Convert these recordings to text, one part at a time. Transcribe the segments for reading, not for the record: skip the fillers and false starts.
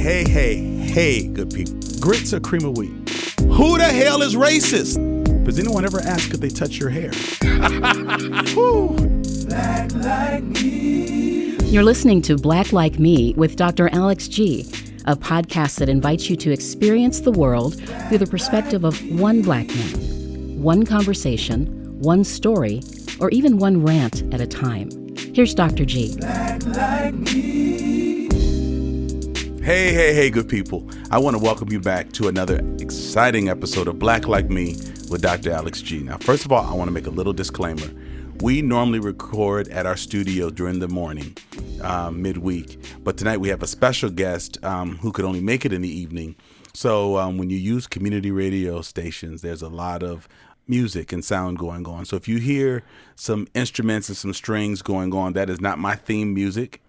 Hey, good people. Grits or cream of wheat? Who the hell is racist? Does anyone ever ask if they touch your hair? Black Like Me. You're listening to Black Like Me with Dr. Alex G., a podcast that invites you to experience the world through the perspective of one black man, one conversation, one story, or even one rant at a time. Here's Dr. G. Black Like Me. Hey, good people. I want to welcome you back to another exciting episode of Black Like Me with Dr. Alex G. Now, first of all, I want to make a little disclaimer. We normally record at our studio during the morning, midweek, but tonight we have a special guest who could only make it in the evening. So when you use community radio stations, there's a lot of music and sound going on. So if you hear some instruments and some strings going on, that is not my theme music.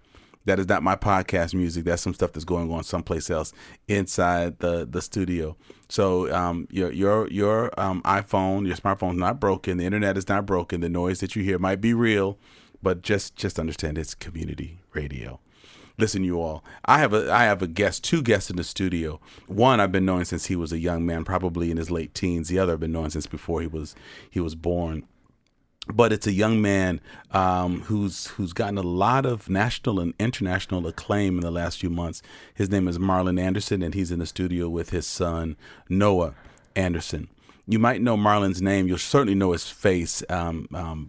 That is not my podcast music. That's some stuff that's going on someplace else inside the studio. So your iPhone, your smartphone is not broken. The internet is not broken. The noise that you hear might be real, but just understand it's community radio. Listen, you all. I have two guests in the studio. One I've been knowing since he was a young man, probably in his late teens. The other I've been knowing since before he was born. But it's a young man who's gotten a lot of national and international acclaim in the last few months. His name is Marlon Anderson, and he's in the studio with his son, Noah Anderson. You might know Marlon's name. You'll certainly know his face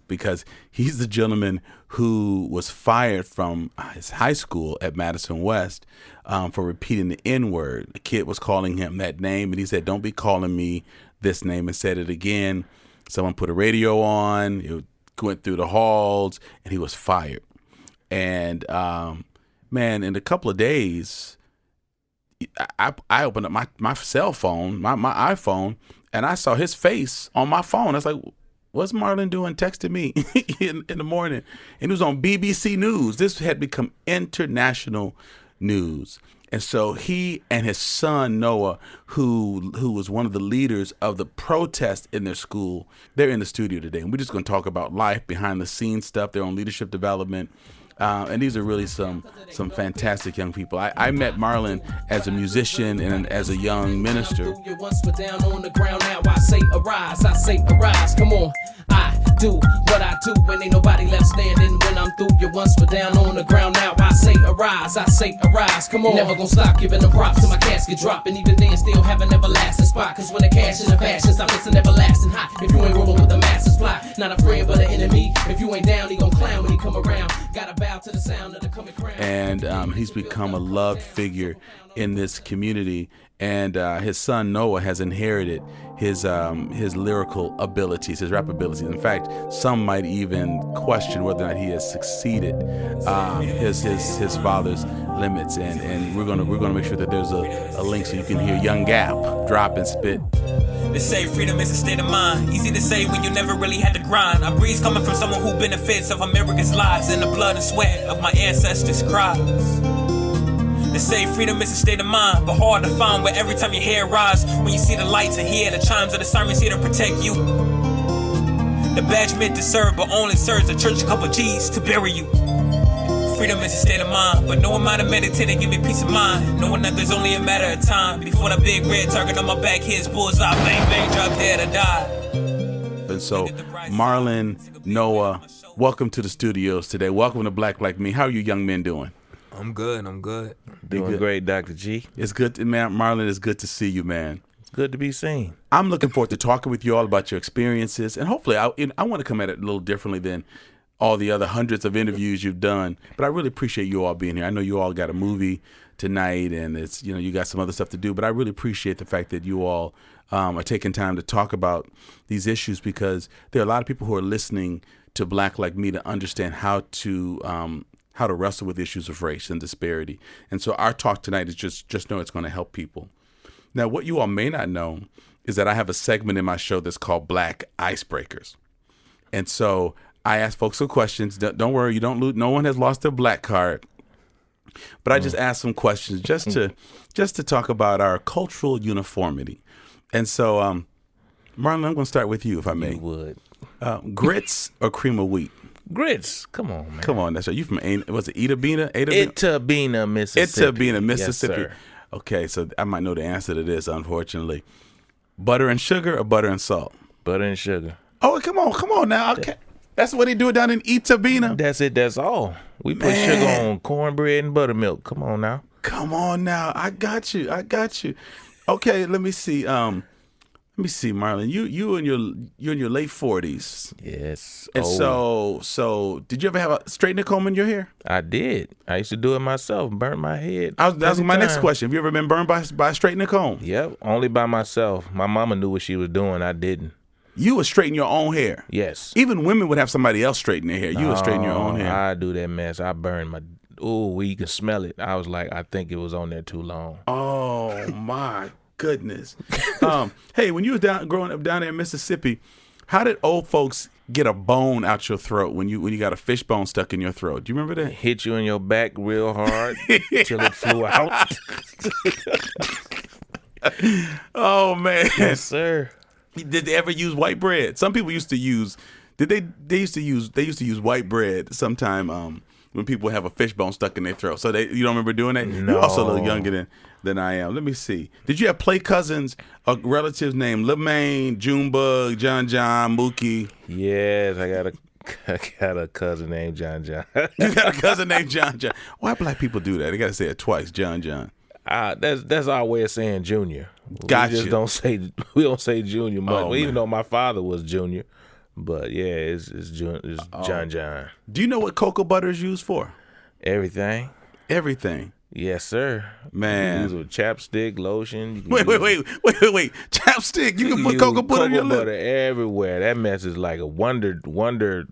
because he's the gentleman who was fired from his high school at Madison West for repeating the N-word. The kid was calling him that name, and he said, "Don't be calling me this name," and said it again. Someone put a radio on, it went through the halls, and he was fired. And, man, in a couple of days, I opened up my cell phone, my iPhone, and I saw his face on my phone. I was like, what's Marlon doing texting me in the morning? And it was on BBC News. This had become international news. And so he and his son, Noah, who was one of the leaders of the protest in their school, they're in the studio today. And we're just going to talk about life, behind the scenes stuff, their own leadership development. And these are really some fantastic young people. I met Marlon as a musician and as a young minister. Once we're down on the ground now, I say arise, come on. I do what I do when ain't nobody left standing. When I'm through, you once we're down on the ground now, I say arise, come on. Never gonna stop giving them props till my casket drop. And even then still have an everlasting spot. Cause when the cash is the passion, stop missing everlasting hot. If you ain't rolling with the masses fly, not a friend but an enemy. If you ain't down, he gon' clown when he come around. Gotta bow to the sound of the coming crown. And he's become a loved figure in this community. And his son Noah has inherited his lyrical abilities, his rap abilities. In fact, some might even question whether or not he has succeeded his father's limits. And we're gonna make sure that there's a link so you can hear Young Gap drop and spit. They say freedom is a state of mind. Easy to say when you never really had to grind. I breeze coming from someone who benefits of America's lives and the blood and sweat of my ancestors' cries. They say freedom is a state of mind, but hard to find where every time your hair rise, when you see the lights and hear the chimes of the sirens here to protect you. The badge meant to serve, but only serves the church a couple G's to bury you. Freedom is a state of mind, but no amount of meditating give me peace of mind. Knowing that there's only a matter of time before that big red target on my back hits bullseye, bang, bang, drop dead or die. And so, Marlon, Noah, welcome to the studios today. Welcome to Black Like Me. How are you young men doing? I'm good. Doing great, Dr. G. It's good, man. Marlon, it's good to see you, man. It's good to be seen. I'm looking forward to talking with you all about your experiences. And hopefully, I want to come at it a little differently than all the other hundreds of interviews you've done. But I really appreciate you all being here. I know you all got a movie tonight and it's, you got some other stuff to do. But I really appreciate the fact that you all are taking time to talk about these issues, because there are a lot of people who are listening to Black Like Me to understand how to wrestle with issues of race and disparity. And so our talk tonight is just know it's going to help people. Now, what you all may not know is that I have a segment in my show that's called Black Icebreakers. And so I ask folks some questions. Don't worry, you don't lose. No one has lost their black card. But I just ask some questions just to talk about our cultural uniformity. And so, Marlon, I'm going to start with you, if I may. You would. Grits or cream of wheat? Grits. Come on, man. Come on. That's right. You from, was it Itta Bena, Mississippi. Mississippi. Yes, sir. Okay, so I might know the answer to this, unfortunately. Butter and sugar or butter and salt? Butter and sugar. Oh, come on now. Okay. That's what they do down in Itabena. That's it. That's all. We put sugar on cornbread and buttermilk. Come on now. Come on now. I got you. Okay, let me see. Marlon. You're in your late 40s. Yes. And so did you ever have a straightening comb in your hair? I did. I used to do it myself. Burn my head. That was my next time. question. Have you ever been burned by a straightening comb? Yep. Only by myself. My mama knew what she was doing. I didn't. You would straighten your own hair. Yes. Even women would have somebody else straighten their hair. You would straighten your own hair. I do that mess. I burn my. Oh, you can smell it. I was like, I think it was on there too long. Oh my goodness. Hey, when you was growing up down there in Mississippi, how did old folks get a bone out your throat when you got a fish bone stuck in your throat? Do you remember that? Hit you in your back real hard till it flew out. Oh man. Yes, sir. Did they ever use white bread? Some people used to use. They used to use white bread sometime when people have a fish bone stuck in their throat. So you don't remember doing that? No. You're also a little younger than I am. Let me see. Did you have play cousins or relatives named Lemaine, Junebug, John, Mookie? Yes, I got a cousin named John. You got a cousin named John. Why black people do that? They got to say it twice, John. That's our way of saying junior. Gotcha. We don't say junior much. Even though my father was junior, but yeah, it's John. Do you know what cocoa butter is used for? Everything. Yes, sir. Man, you use with chapstick, lotion. Wait! Chapstick. You can put cocoa butter in your lip. Butter everywhere. That mess is like a wonder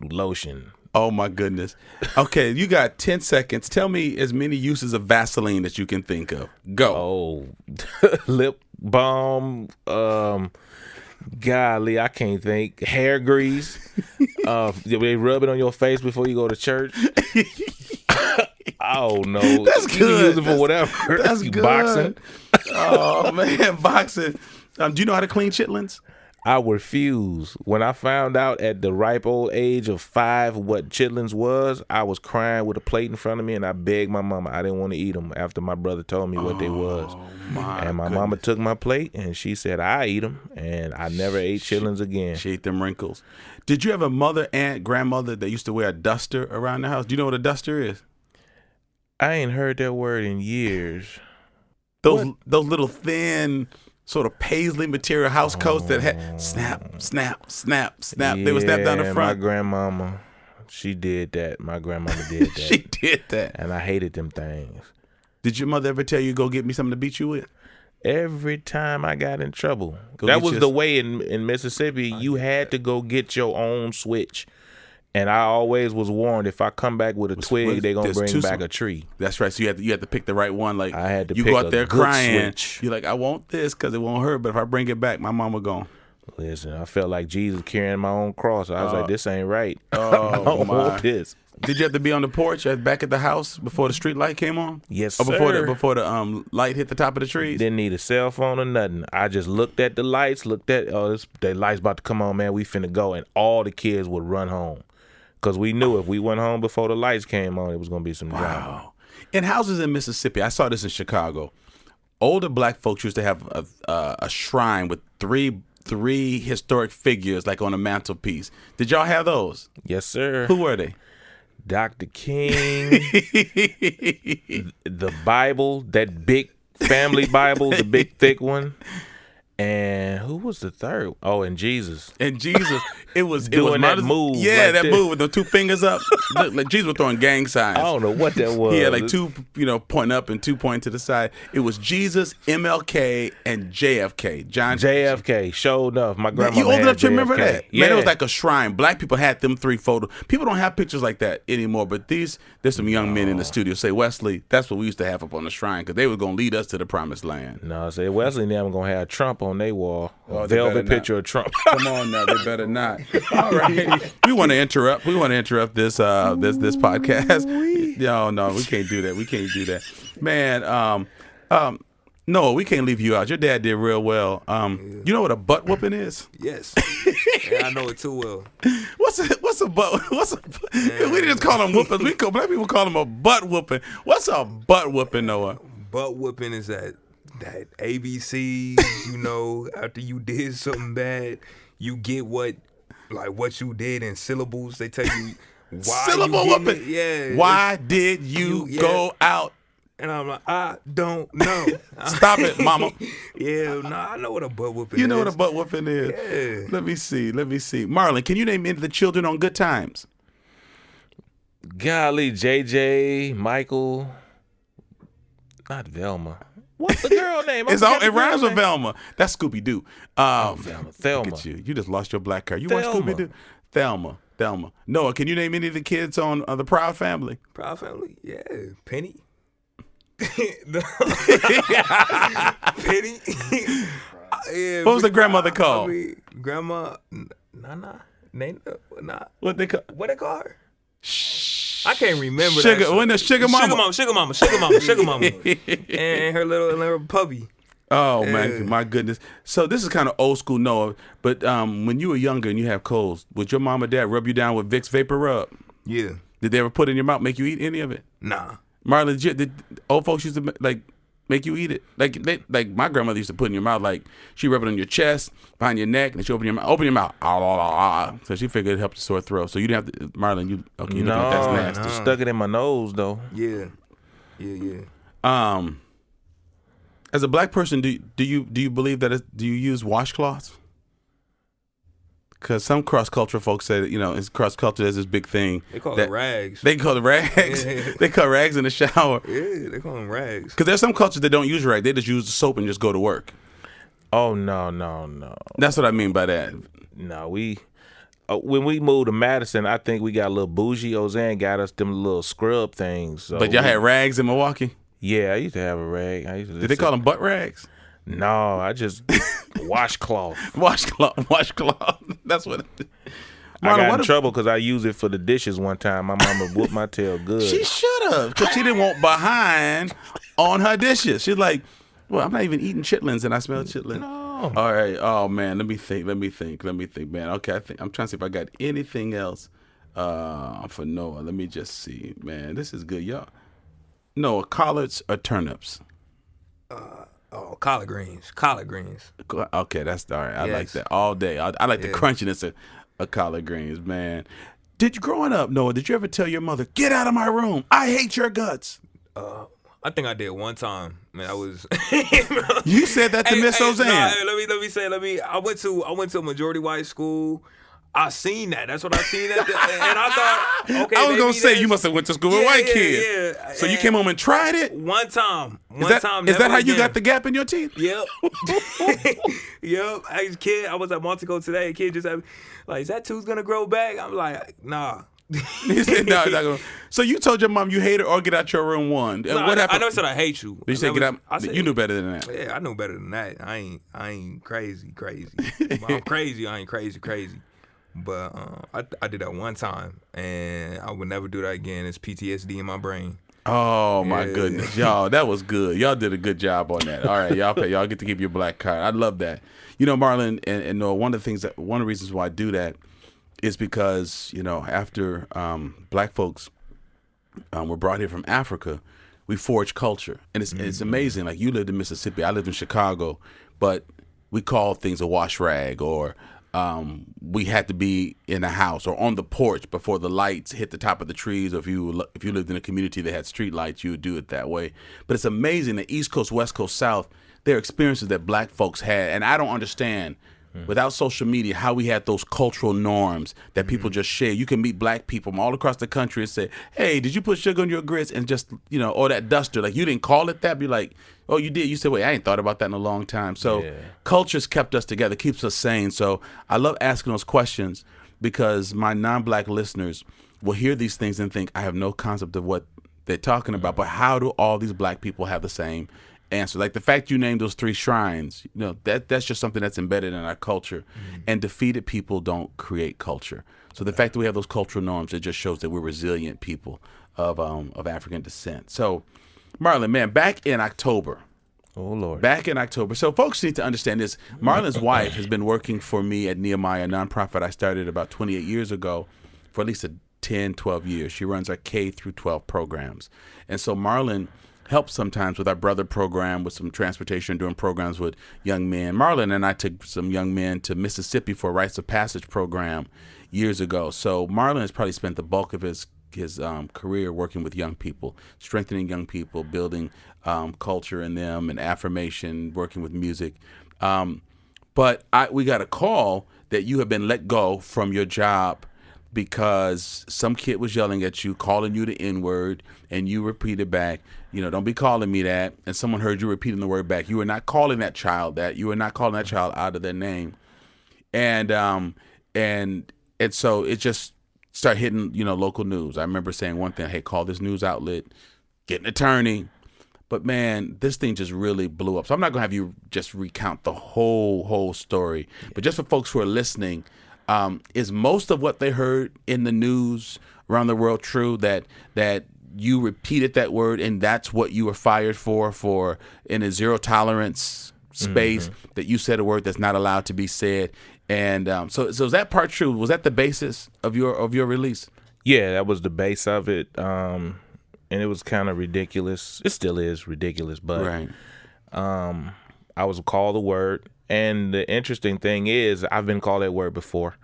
lotion. Oh my goodness. Okay, you got 10 seconds. Tell me as many uses of Vaseline that you can think of. Go. Oh, lip balm. Golly, I can't think. Hair grease. They rub it on your face before you go to church. Oh no, that's good. You can use it for whatever. That's good. Boxing. Oh man, boxing. Do you know how to clean chitlins? I refuse. When I found out at the ripe old age of 5 what chitlins was, I was crying with a plate in front of me, and I begged my mama. I didn't want to eat them after my brother told me what they was. And my mama took my plate, and she said, I eat them, and I never ate chitlins again. She ate them wrinkles. Did you have a mother, aunt, grandmother that used to wear a duster around the house? Do you know what a duster is? I ain't heard that word in years. Those little thin sort of paisley material house coats that had snap. Yeah, they would snap down the front. My grandmama, she did that. My grandmama did that. She did that. And I hated them things. Did your mother ever tell you go get me something to beat you with? Every time I got in trouble. That was the way in Mississippi. You had to go get your own switch. And I always was warned, if I come back with a twig, they're going to bring back a tree. That's right. So you had to pick the right one. Like, I had to you pick go out there crying. Switch. You're like, I want this because it won't hurt. But if I bring it back, my mama gone. Listen, I felt like Jesus carrying my own cross. I was like, this ain't right. Oh, I don't want this. Did you have to be on the porch back at the house before the street light came on? Yes, or sir. Before the light hit the top of the trees? Didn't need a cell phone or nothing. I just looked at the lights, the light's about to come on, man. We finna go. And all the kids would run home. Because we knew if we went home before the lights came on, it was going to be some drama. Wow. In houses in Mississippi, I saw this in Chicago. Older black folks used to have a shrine with three historic figures like on a mantelpiece. Did y'all have those? Yes, sir. Who were they? Dr. King, the Bible, that big family Bible, the big thick one. And who was the third? Oh, and Jesus. And Jesus. It was that move. Yeah, like that move with the 2 fingers up. Like Jesus was throwing gang signs. I don't know what that was. He had like 2, pointing up and 2 pointing to the side. It was Jesus, MLK, and JFK. JFK. Showed enough. My grandma. You old enough to remember that? Yeah. Man, it was like a shrine. Black people had them 3 photos. People don't have pictures like that anymore. But there's some young men in the studio say, Wesley, that's what we used to have up on the shrine because they were gonna lead us to the promised land. No, say Wesley and them gonna have Trump on their wall. Oh, velvet picture of Trump. Come on now, they better not. All right, we want to interrupt. This podcast. No, we can't do that. Man, no, we can't leave you out. Your dad did real well. You know what a butt whooping is? Yes. Yeah, I know it too well. What's a butt? We just call them whoopings. Black people call them a butt whooping. What's a butt whooping, Noah? Butt whooping is that that ABC, you know, after you did something bad, you get what you did in syllables. They tell you why Syllable you up getting it. Yeah. Why did you go out? And I'm like, I don't know. Stop it, mama. Yeah, I know what a butt whooping is. You know what a butt whooping is. Yeah. Let me see. Marlon, can you name any of the children on Good Times? Golly, JJ, Michael, not Velma. What's the girl name? It rhymes with Velma. That's Scooby Doo. Thelma. Look at you. You just lost your black card. You watch Thelma. Scooby Doo? Thelma. Noah, can you name any of the kids on the Proud Family? Proud Family? Yeah. Penny. Penny. Yeah, What was the grandmother called? Grandma Nana. Nah. What they call? What they call her? I can't remember. Sugar. That When the Sugar Mama. Sugar Mama. And her little puppy. Oh man, my goodness. So this is kind of old school Noah, but when you were younger and you have colds, would your mom or dad rub you down with Vicks Vapor Rub? Yeah. Did they ever put it in your mouth, make you eat any of it? Nah. Marlon, did old folks used to make you eat it? Like my grandmother used to put it in your mouth, like she rub it on your chest, behind your neck, and she open your mouth. So she figured it helped the sore throat. So you didn't have to, Marlon. You looking at that's nasty. Stuck it in my nose though. Yeah. As a black person, do you believe that do you use washcloths? Because some cross-cultural folks say that, it's cross-culture is this big thing. They call it rags. They call it rags. Yeah. They call rags in the shower. Yeah, they call them rags. Because there's some cultures that don't use rags. They just use the soap and just go to work. Oh, no. That's what I mean by that. No, when we moved to Madison, I think we got a little bougie. Ozan got us them little scrub things. So But y'all had rags in Milwaukee? Yeah, I used to have a rag. Did they call them butt rags? No, I just washcloth. Washcloth. That's what. I got in trouble because I used it for the dishes one time. My mama whooped my tail good. She should have, because she didn't want behind on her dishes. She's like, well, I'm not even eating chitlins, and I smell chitlins. No. All right. Oh man, let me think, man. Okay, I'm trying to see if I got anything else for Noah. Let me just see, man. This is good, y'all. Noah, collards or turnips? Collard greens. Okay, that's all right. I Yes. like that all day. I like the crunchiness of collard greens, man. Growing up, Noah, did you ever tell your mother, get out of my room, I hate your guts? I think I did one time. Man, I was. You said that to Miss Ozan. Let me say. I went to a majority white school. I seen that. That's what I seen. And I thought, okay. I was gonna say you must have went to school with white kids. Yeah. So you came home and tried it. One time. Is that how you got the gap in your teeth? Yep. Yep. As a kid, I was at Montego today. A kid just had, like, is that tooth gonna grow back? I'm like, nah. He said, no, it's not gonna. So you told your mom you hate her or get out your room one. No, What happened? I never said I hate you. Did you say get out? I said, you knew better than that. Yeah, I know better than that. I ain't crazy. I'm crazy. I ain't crazy. But I did that one time, and I would never do that again. It's PTSD in my brain. Oh my goodness, y'all, that was good. Y'all did a good job on that. All right, y'all get to keep your black card. I love that. Marlon and Noah, one of the reasons why I do that is because after black folks were brought here from Africa, we forged culture, and it's amazing. Like, you lived in Mississippi, I lived in Chicago, but we called things a wash rag, or we had to be in a house or on the porch before the lights hit the top of the trees. Or if you lived in a community that had street lights, you would do it that way. But it's amazing that East Coast, West Coast, South, there are experiences that black folks had, and I don't understand. Without social media, how we had those cultural norms that people just share. You can meet black people from all across the country and say, hey, did you put sugar on your grits? And just, or that duster. Like, you didn't call it that. Be like, oh, you did. You said, wait, I ain't thought about that in a long time. So culture's kept us together, keeps us sane. So I love asking those questions because my non-black listeners will hear these things and think, I have no concept of what they're talking about. But how do all these black people have the same answer? Like the fact you named those 3 shrines, that's just something that's embedded in our culture. And defeated people don't create culture. So the fact that we have those cultural norms, it just shows that we're resilient people of African descent. So, Marlon, man, back in October. Oh, Lord. Back in October. So folks need to understand this. Marlon's wife has been working for me at Nehemiah, a nonprofit I started about 28 years ago, for at least 10, 12 years. She runs our K through 12 programs. And so Marlon help sometimes with our brother program, with some transportation, doing programs with young men. Marlon and I took some young men to Mississippi for a Rites of Passage program years ago. So Marlon has probably spent the bulk of his career working with young people, strengthening young people, building culture in them and affirmation, working with music. But we got a call that you have been let go from your job because some kid was yelling at you, calling you the N-word, and you repeated back, don't be calling me that. And someone heard you repeating the word back. You were not calling that child that. You were not calling that child out of their name. And so it just started hitting, local news. I remember saying one thing, hey, call this news outlet, get an attorney. But man, this thing just really blew up. So I'm not gonna have you just recount the whole story. But just for folks who are listening, is most of what they heard in the news around the world true, that you repeated that word and that's what you were fired for in a zero tolerance space, that you said a word that's not allowed to be said? And so is that part true? Was that the basis of your release? Yeah, that was the base of it. And it was kind of ridiculous. It still is ridiculous, but right. I was called the word. And the interesting thing is, I've been called that word before.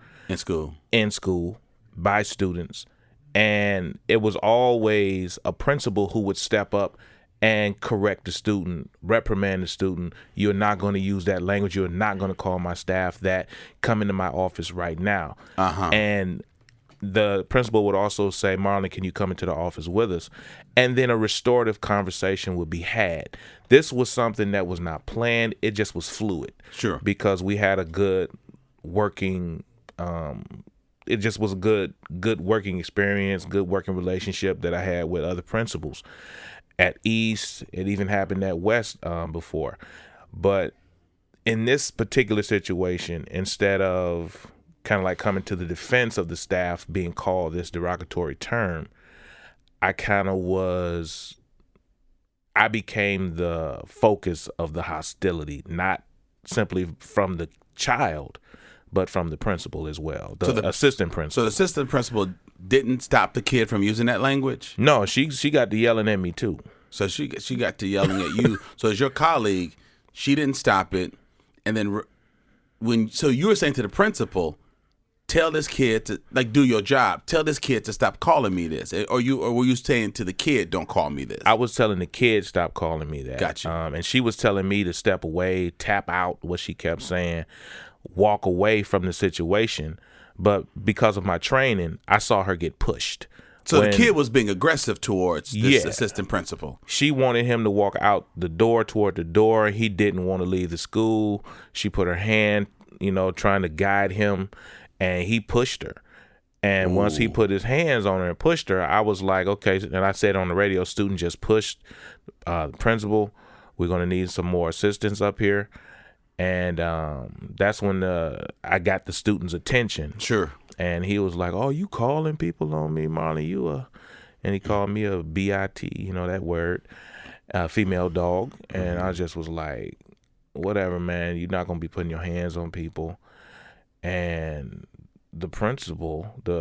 In school by students. And it was always a principal who would step up and correct the student, reprimand the student. You're not going to use that language. You're not going to call my staff that. Come into my office right now. And the principal would also say, Marlon, can you come into the office with us? And then a restorative conversation would be had. This was something that was not planned. It just was fluid. Sure. Because we had a good working, it just was a good working experience, good working relationship that I had with other principals at East. It even happened at West before. But in this particular situation, instead of kind of like coming to the defense of the staff being called this derogatory term, I became the focus of the hostility, not simply from the child, but from the principal as well, the assistant principal. So the assistant principal didn't stop the kid from using that language? No, she got to yelling at me too. So she got to yelling at you. So as your colleague, she didn't stop it. And then so you were saying to the principal, tell this kid to do your job. Tell this kid to stop calling me this. Or were you saying to the kid, don't call me this? I was telling the kid, stop calling me that. Gotcha. And she was telling me to step away, tap out, what she kept saying, walk away from the situation. But because of my training, I saw her get pushed. So the kid was being aggressive towards this assistant principal. She wanted him to walk out the door toward the door. He didn't want to leave the school. She put her hand, trying to guide him. And he pushed her. And once he put his hands on her and pushed her, I was like, okay. And I said on the radio, student just pushed the principal. We're going to need some more assistance up here. And that's when I got the student's attention. Sure. And he was like, oh, you calling people on me, Marlon? And he called me a BIT, that word, female dog. And I just was like, whatever, man. You're not going to be putting your hands on people. And the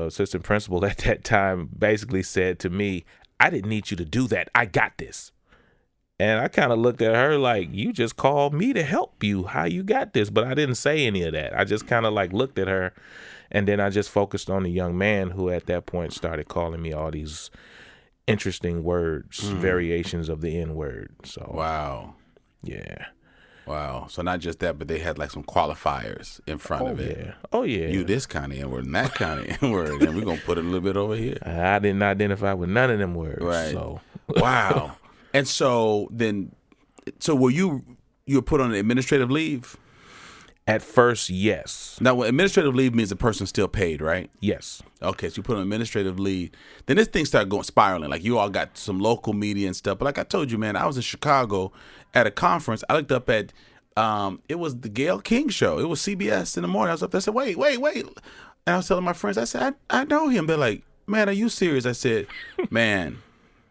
assistant principal at that time basically said to me, I didn't need you to do that. I got this. And I kind of looked at her like, you just called me to help you. How you got this? But I didn't say any of that. I just kind of looked at her. And then I just focused on the young man who at that point started calling me all these interesting words, variations of the N-word. So wow. Yeah. Wow. So not just that, but they had some qualifiers in front of it. Yeah. Oh, yeah. You this kind of N-word and that kind of N-word. And we're going to put it a little bit over here. I didn't identify with none of them words. Right. So. Wow. And so were you were put on administrative leave? At first, yes. Now, administrative leave means the person's still paid, right? Yes. Okay, so you put on administrative leave. Then this thing started spiraling. You all got some local media and stuff. But like I told you, man, I was in Chicago at a conference. I looked up at, it was the Gayle King show. It was CBS in the morning. I was up there. I said, wait. And I was telling my friends, I said, I know him. They're like, man, are you serious? I said, man,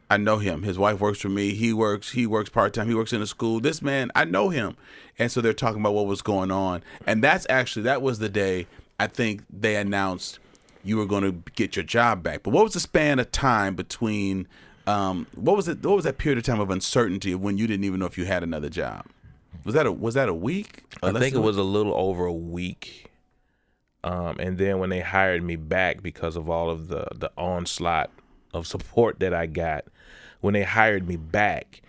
I know him. His wife works for me. He works part-time. He works in a school. This man, I know him. And so they're talking about what was going on. And that was the day I think they announced you were going to get your job back. But what was the span of time between What was it? What was that period of time of uncertainty when you didn't even know if you had another job? Was that a week? I think it was a little over a week. And then when they hired me back because of all of the onslaught of support that I got, when they hired me back,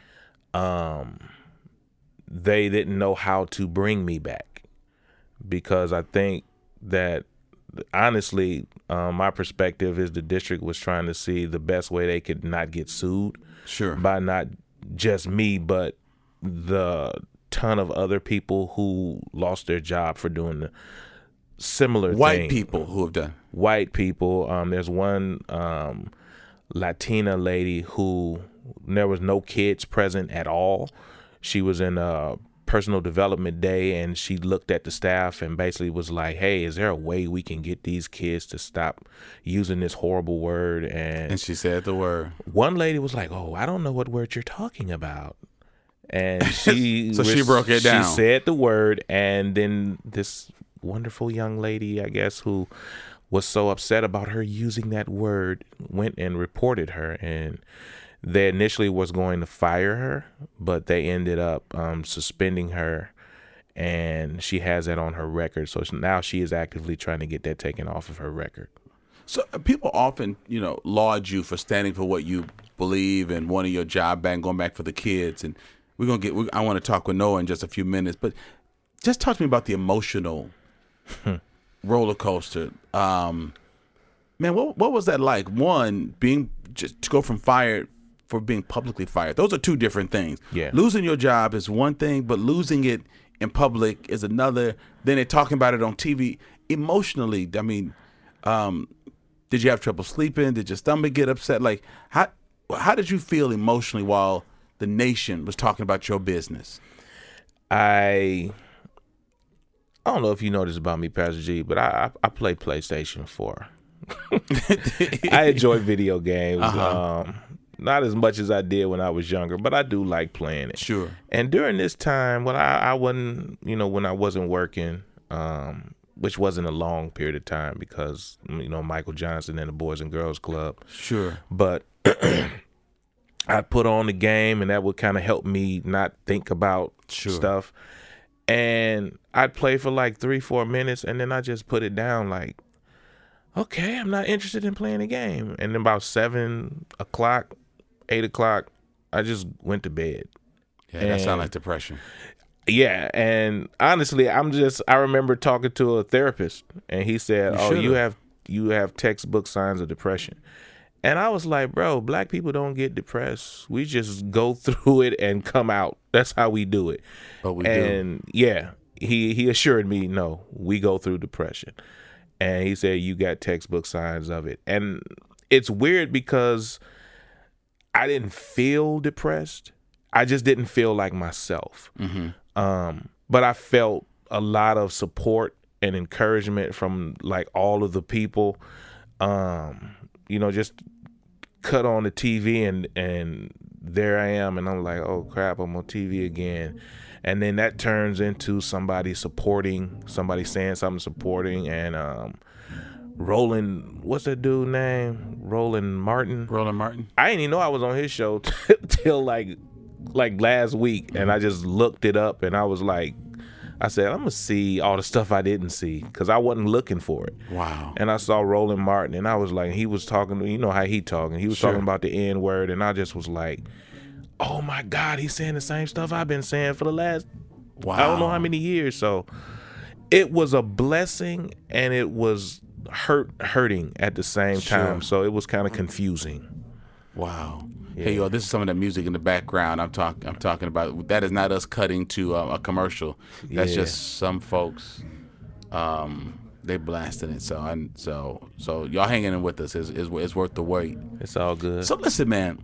they didn't know how to bring me back, because I think that honestly, my perspective is the district was trying to see the best way they could not get sued. Sure. By not just me, but the ton of other people who lost their job for doing the similar White thing. people who have done. White people. There's one Latina lady who there was no kids present at all. She was in a personal development day, and she looked at the staff and basically was like, hey, is there a way we can get these kids to stop using this horrible word? And she said the word. One lady was like, oh, I don't know what word you're talking about. And she she broke it down. She said the word, and then this wonderful young lady, I guess, who was so upset about her using that word, went and reported her. And they initially was going to fire her, but they ended up suspending her, and she has that on her record. So now she is actively trying to get that taken off of her record. So people often, laud you for standing for what you believe and wanting your job back, going back for the kids. And I want to talk with Noah in just a few minutes, but just talk to me about the emotional roller coaster. Man, what was that like? One, just to go from fired for being publicly fired. Those are two different things. Yeah. Losing your job is one thing, but losing it in public is another. Then they're talking about it on TV. Emotionally, I mean, did you have trouble sleeping? Did your stomach get upset? Like, how did you feel emotionally while the nation was talking about your business? I don't know if you know this about me, Pastor G, but I play PlayStation 4. I enjoy video games. Not as much as I did when I was younger, but I do like playing it. Sure. And during this time, when I wasn't, when I wasn't working, which wasn't a long period of time because, Michael Johnson and the Boys and Girls Club. Sure. But I'd put on the game, and that would kind of help me not think about stuff. And I'd play for like 3-4 minutes, and then I just put it down like, okay, I'm not interested in playing the game. And then about 7 o'clock, 8 o'clock, I just went to bed. Yeah, that sounds like depression. Yeah, and honestly, I remember talking to a therapist, and he said, you have textbook signs of depression. And I was like, bro, black people don't get depressed. We just go through it and come out. That's how we do it. But we do. Yeah, he assured me, no, we go through depression. And he said, you got textbook signs of it. And it's weird because I didn't feel depressed. I just didn't feel like myself. Mm-hmm. But I felt a lot of support and encouragement from like all of the people. Just cut on the TV and there I am, and I'm like, oh crap, I'm on TV again. And then that turns into somebody supporting, somebody saying something supporting, and Roland, what's that dude name? Roland Martin. I didn't even know I was on his show till like last week, and I just looked it up, and I was like, I said, I'm gonna see all the stuff I didn't see because I wasn't looking for it. Wow. And I saw Roland Martin, and I was like, he was talking, how he talking. He was talking about the N word, and I just was like, oh my God, he's saying the same stuff I've been saying for the last, I don't know how many years. So it was a blessing, and it was hurting at the same time. So it was kind of confusing. Wow. Yeah. Hey, yo, this is some of that music in the background I'm talking about. That is not us cutting to a commercial. That's just some folks. They blasting it. So y'all hanging in with us is worth the wait. It's all good. So listen, man.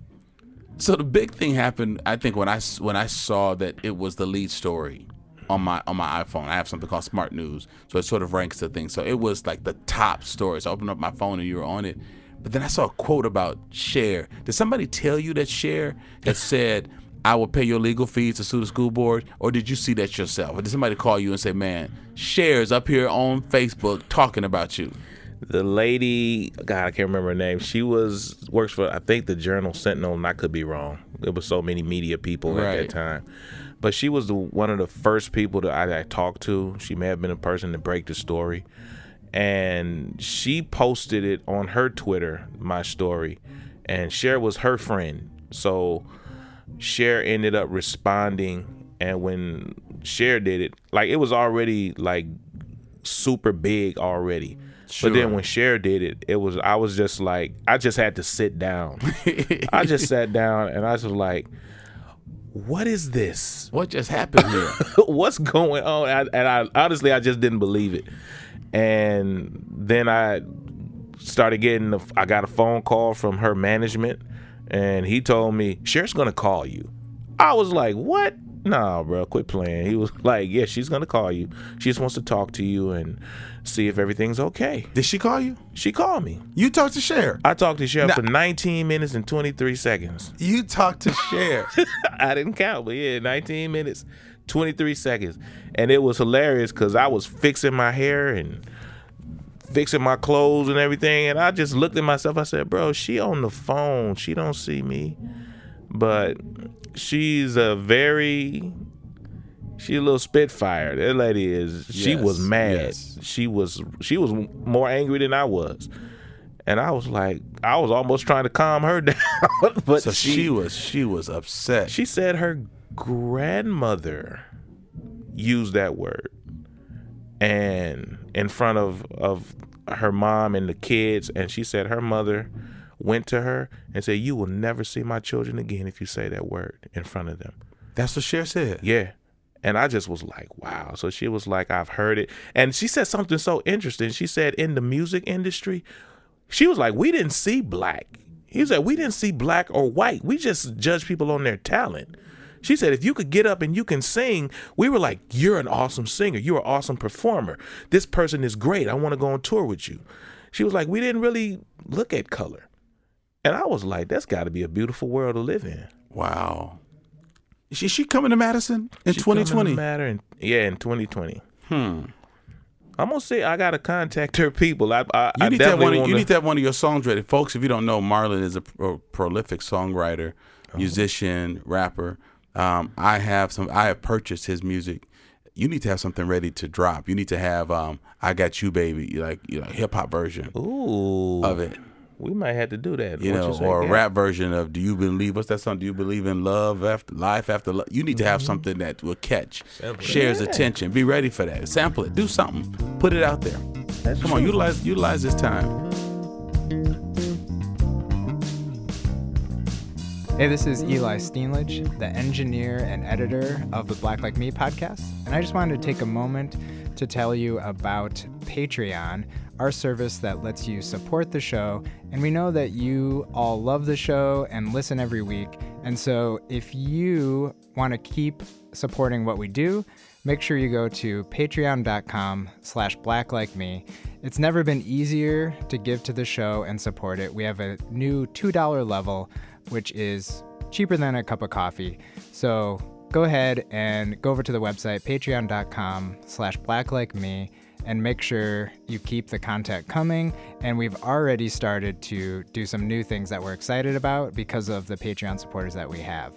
So the big thing happened, I think, when I saw that it was the lead story on my iPhone. I have something called Smart News, so it sort of ranks the thing. So it was like the top story. So I opened up my phone and you were on it. But then I saw a quote about Cher. Did somebody tell you that Cher had said, I will pay your legal fees to sue the school board? Or did you see that yourself? Or did somebody call you and say, man, Cher's up here on Facebook talking about you? The lady, God, I can't remember her name. She works for, I think, the Journal Sentinel, and I could be wrong. There was so many media people at that time. But she was one of the first people that I talked to. She may have been a person to break the story. And she posted it on her Twitter, my story. And Cher was her friend. So Cher ended up responding. And when Cher did it, like, it was already, like, super big already. Sure. But then when Cher did it, I was just like, I just had to sit down. I just sat down and I was like, what is this? What just happened here? What's going on? And I honestly, I just didn't believe it. And then I started I got a phone call from her management, and he told me, Cher's gonna call you. I was like, what? Nah, bro, quit playing. He was like, yeah, she's gonna call you. She just wants to talk to you and see if everything's okay. Did she call you? She called me. You talked to Cher? I talked to Cher for 19 minutes and 23 seconds. You talked to Cher? I didn't count, but yeah, 19 minutes, 23 seconds. And it was hilarious because I was fixing my hair and fixing my clothes and everything. And I just looked at myself. I said, bro, she on the phone. She don't see me. But she's a little spitfire. That lady is. She was mad. Yes. She was more angry than I was, and I was like, I was almost trying to calm her down. But so she was upset. She said her grandmother used that word, and in front of her mom and the kids, and she said her mother went to her and said, you will never see my children again if you say that word in front of them. That's what Cher said? Yeah. And I just was like, wow. So she was like, I've heard it. And she said something so interesting. She said, in the music industry, she was like, we didn't see black. He said, we didn't see black or white. We just judge people on their talent. She said, if you could get up and you can sing, we were like, you're an awesome singer. You're an awesome performer. This person is great. I want to go on tour with you. She was like, we didn't really look at color. And I was like, that's got to be a beautiful world to live in. Wow. Is she coming to Madison in 2020? In 2020. I'm gonna say I gotta contact her people. You need to have one of your songs ready, folks. If you don't know, Marlon is a prolific songwriter, musician, rapper. I have purchased his music. You need to have something ready to drop. You need to have "I Got You, Baby," like hip hop version of it. We might have to do that. Or a rap version of "Do You Believe?" What's that song? "Do You Believe in Love After Life After Love?" You need to have something that will catch Cher's attention. Be ready for that. Sample it. Do something. Put it out there. Come on, utilize this time. Hey, this is Eli Steenledge, the engineer and editor of the Black Like Me podcast, and I just wanted to take a moment to tell you about Patreon, our service that lets you support the show. And we know that you all love the show and listen every week. And so if you want to keep supporting what we do, make sure you go to patreon.com/blacklikeme. It's never been easier to give to the show and support it. We have a new $2 level, which is cheaper than a cup of coffee. So go ahead and go over to the website, patreon.com/blacklikeme, and make sure you keep the content coming. And we've already started to do some new things that we're excited about because of the Patreon supporters that we have.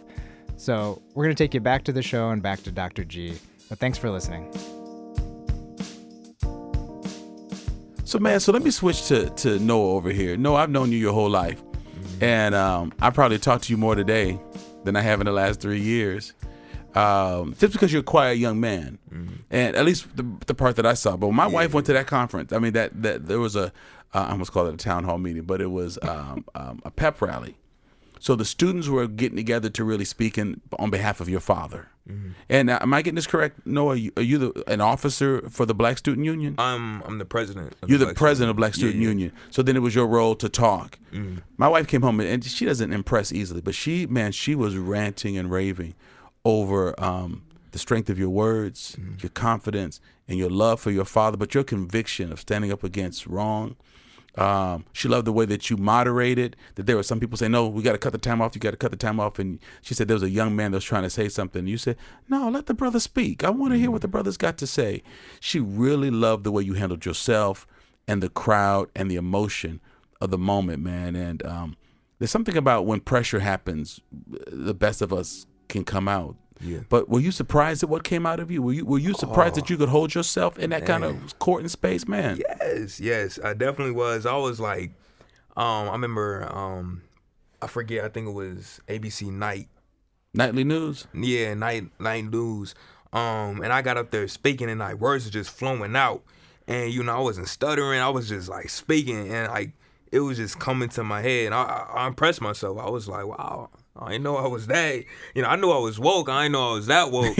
So we're going to take you back to the show and back to Dr. G. But thanks for listening. So let me switch to Noah over here. Noah, I've known you your whole life. And I probably talked to you more today than I have in the last 3 years. Just because you're a quiet young man, and at least the part that I saw. But when my wife went to that conference, I mean that there was I almost called it a town hall meeting, but it was a pep rally. So the students were getting together to really speak on behalf of your father. And am I getting this correct, Noah? Are you an officer for the Black Student Union? I'm the president. You're the president of Black Student Union. So then it was your role to talk. My wife came home, and she doesn't impress easily, but she was ranting and raving over the strength of your words, your confidence, and your love for your father, but your conviction of standing up against wrong. She loved the way that you moderated, that there were some people saying, no, we got to cut the time off. You got to cut the time off. And she said there was a young man that was trying to say something. And you said, no, let the brother speak. I want to hear what the brother's got to say. She really loved the way you handled yourself and the crowd and the emotion of the moment, man. And there's something about when pressure happens, the best of us can come out. Yeah. But were you surprised at what came out of you? Were you surprised that you could hold yourself in that kind of court and space, man? Yes, I definitely was. I was like, I remember, I forget, I think it was ABC Nightly News? Yeah, night news. And I got up there speaking, and like words were just flowing out. And you know, I wasn't stuttering. I was just like speaking, and like it was just coming to my head. And I impressed myself. I was like, wow, I didn't know I was that. You know, I knew I was woke. I didn't know I was that woke.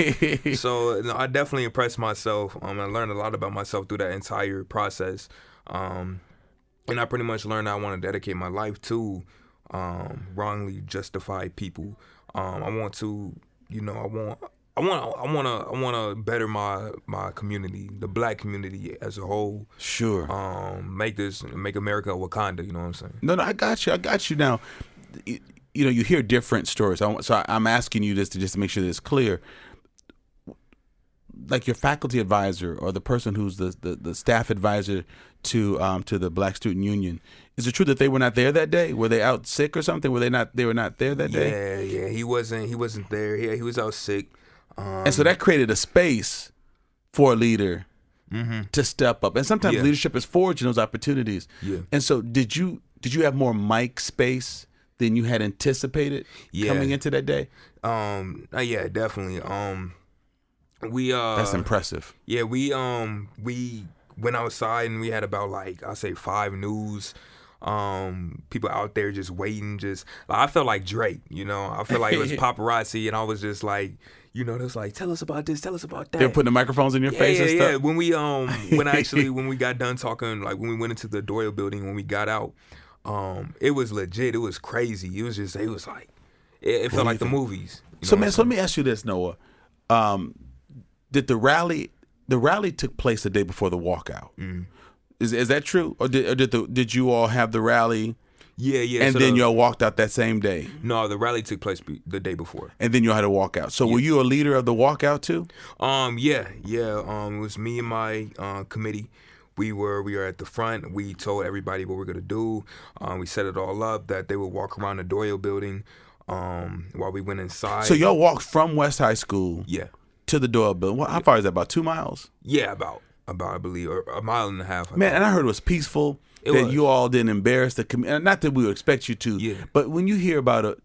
So you know, I definitely impressed myself. I learned a lot about myself through that entire process. And I pretty much learned I want to dedicate my life to wrongly justified people. I want to, you know, I want to better my community, the black community as a whole. Sure. Make America a Wakanda. You know what I'm saying? No, I got you. Now, you know, you hear different stories. So I'm asking you this to just make sure that it's clear. Like your faculty advisor or the person who's the staff advisor to the Black Student Union, is it true that they were not there that day? Were they out sick or something? They were not there that day? Yeah. He wasn't there. Yeah, he was out sick. And so that created a space for a leader to step up. And sometimes leadership is forged in those opportunities. Yeah. And so did you have more mic space than you had anticipated coming into that day? Yeah, definitely. That's impressive. Yeah, we went outside and we had about like I'll say 5 news people out there just waiting. Just like, I felt like Drake, you know. I feel like it was paparazzi, and I was just like, you know, it was like, tell us about this, tell us about that. They were putting the microphones in your face and stuff. Yeah. When we got done talking, like when we went into the Doyle building, when we got out, it was legit. It was crazy. It was like it felt like the movies. So man, so let me ask you this, Noah. Did the rally took place the day before the walkout? Mm. Is that true, or did you all have the rally? Yeah. And so then y'all walked out that same day? No, the rally took place the day before. And then you had a walkout. So were you a leader of the walkout too? Yeah. It was me and my committee. We were at the front. We told everybody what we're gonna do. We set it all up that they would walk around the Doyle building while we went inside. So y'all walked from West High School to the Doyle building. How far is that? About 2 miles? Yeah, about I believe, or a mile and a half. Man, and I heard it was peaceful. You all didn't embarrass the community. Not that we would expect you to, but when you hear about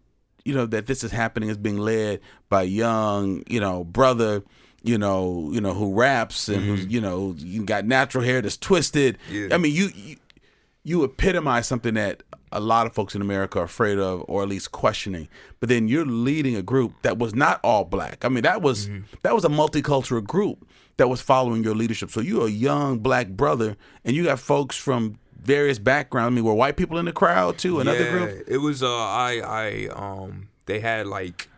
that this is happening, is being led by a young, brother, who raps and who's, you got natural hair that's twisted. Yeah. I mean, you epitomize something that a lot of folks in America are afraid of, or at least questioning. But then you're leading a group that was not all black. I mean, that was a multicultural group that was following your leadership. So you're a young black brother, and you got folks from various backgrounds. I mean, were white people in the crowd too? Another group? It was. They had like.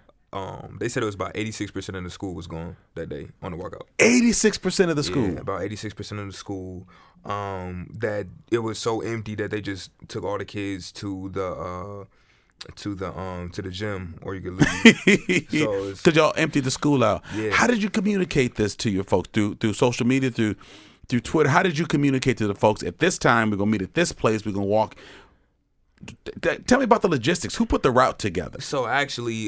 They said it was about 86% of the school was gone that day on the walkout. 86% of the school. Yeah, about 86% of the school. That it was so empty that they just took all the kids to the gym, or you could leave. So because y'all emptied the school out. Yeah. How did you communicate this to your folks through social media, through Twitter? How did you communicate to the folks at this time? We're gonna meet at this place. We're gonna walk. Tell me about the logistics. Who put the route together? So actually,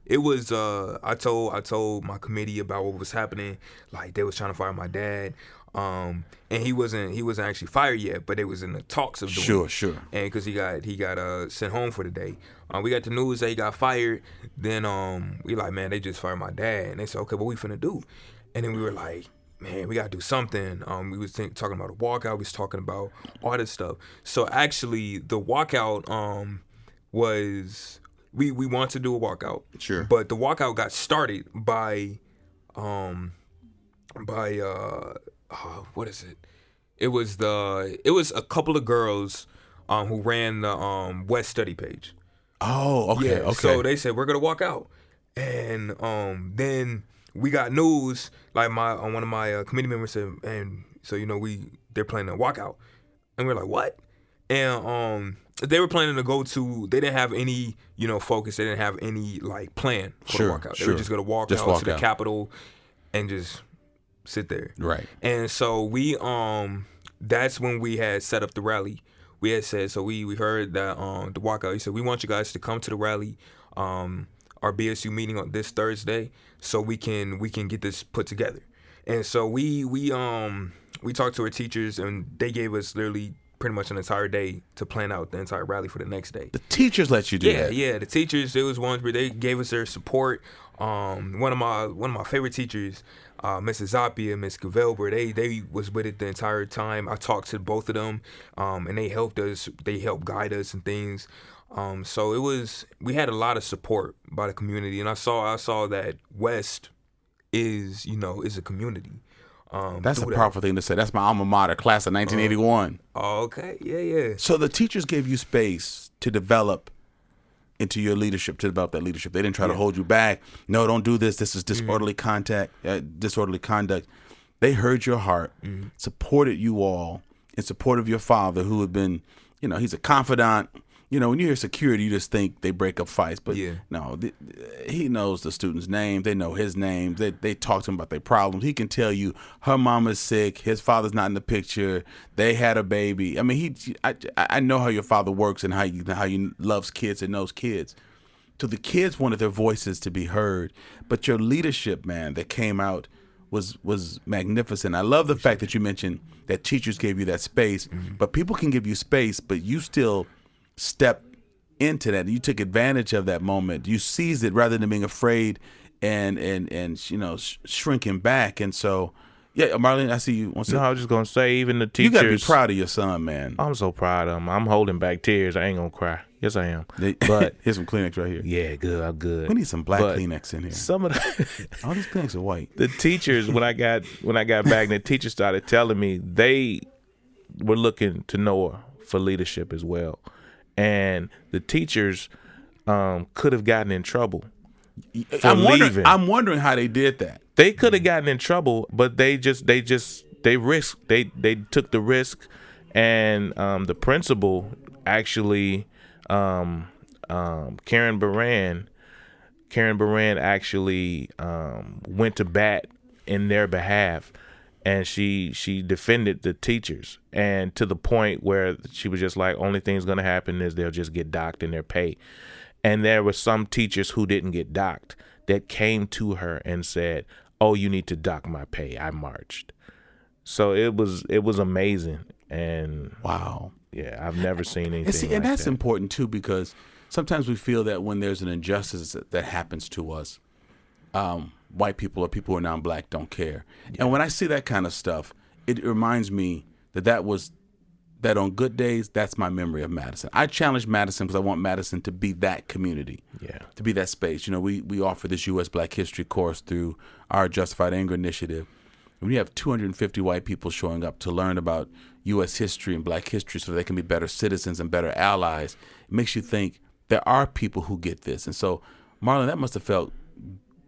it was I told my committee about what was happening. Like they was trying to fire my dad, and he wasn't actually fired yet, but it was in the talks of doing it. Sure. And because he got sent home for the day, we got the news that he got fired. Then we like, man, they just fired my dad, and they said, okay, what we finna do? And then we were like, man, we gotta do something. We was talking about a walkout. We was talking about all this stuff. So actually, the walkout was we wanted to do a walkout. Sure. But the walkout got started by what is it? It was a couple of girls who ran the West Study page. Oh, okay. Yeah, okay. So they said we're gonna walk out, and then we got news. Like one of my committee members said, and so they're planning a walkout, and we're like, what? And they were planning to go to. They didn't have any focus. They didn't have any like plan for the walkout. They were just gonna walk out to the Capitol and just sit there. Right. And so we that's when we had set up the rally. We had said, so we heard that the walkout. He said, we want you guys to come to the rally, our BSU meeting on this Thursday, so we can get this put together. And so we talked to our teachers, and they gave us literally pretty much an entire day to plan out the entire rally for the next day. The teachers let you do that? Yeah, the teachers, it was ones where they gave us their support. One of my favorite teachers, Mrs. Zapia, Miss Gavelber, they was with it the entire time. I talked to both of them, and they helped us. They helped guide us and things. So we had a lot of support by the community, and I saw that West is a community. That's a powerful thing to say. That's my alma mater, class of 1981. Okay, yeah. So the teachers gave you space to develop into your leadership, to develop that leadership. They didn't try to hold you back. No, don't do this. This is disorderly disorderly conduct. They heard your heart, supported you all, in support of your father, who had been, he's a confidant. When you hear security, you just think they break up fights. But no, he knows the student's name. They know his name. They talk to him about their problems. He can tell you her mama's sick. His father's not in the picture. They had a baby. I mean, I know how your father works and how he loves kids and knows kids. So the kids wanted their voices to be heard. But your leadership, man, that came out was magnificent. I love the fact that you mentioned that teachers gave you that space. But people can give you space, but you still step into that. You took advantage of that moment. You seized it rather than being afraid and shrinking back. And so, yeah, Marlon, I see you. No, I was just gonna say, even the teachers. You gotta be proud of your son, man. I'm so proud of him. I'm holding back tears. I ain't gonna cry. Yes, I am. But here's some Kleenex right here. Yeah, good. I'm good. We need some black Kleenex in here. Some of the all these Kleenex are white. The teachers, when I got back, the teachers started telling me they were looking to Noah for leadership as well. And the teachers could have gotten in trouble for leaving. I'm wondering how they did that. They could have gotten in trouble, but they risked. They took the risk, and the principal actually, Karen Baran actually went to bat in their behalf. And she defended the teachers, and to the point where she was just like, only thing's going to happen is they'll just get docked in their pay. And there were some teachers who didn't get docked that came to her and said, oh, you need to dock my pay. I marched. So it was amazing. And wow. Yeah, I've never seen anything and that's that. important too, because sometimes we feel that when there's an injustice that happens to us, white people or people who are non-black don't care. Yeah. And when I see that kind of stuff, it reminds me that on good days, that's my memory of Madison. I challenge Madison because I want Madison to be that community, to be that space. We offer this U.S. Black History course through our Justified Anger Initiative. When you have 250 white people showing up to learn about U.S. history and black history so they can be better citizens and better allies, it makes you think there are people who get this. And so, Marlon, that must have felt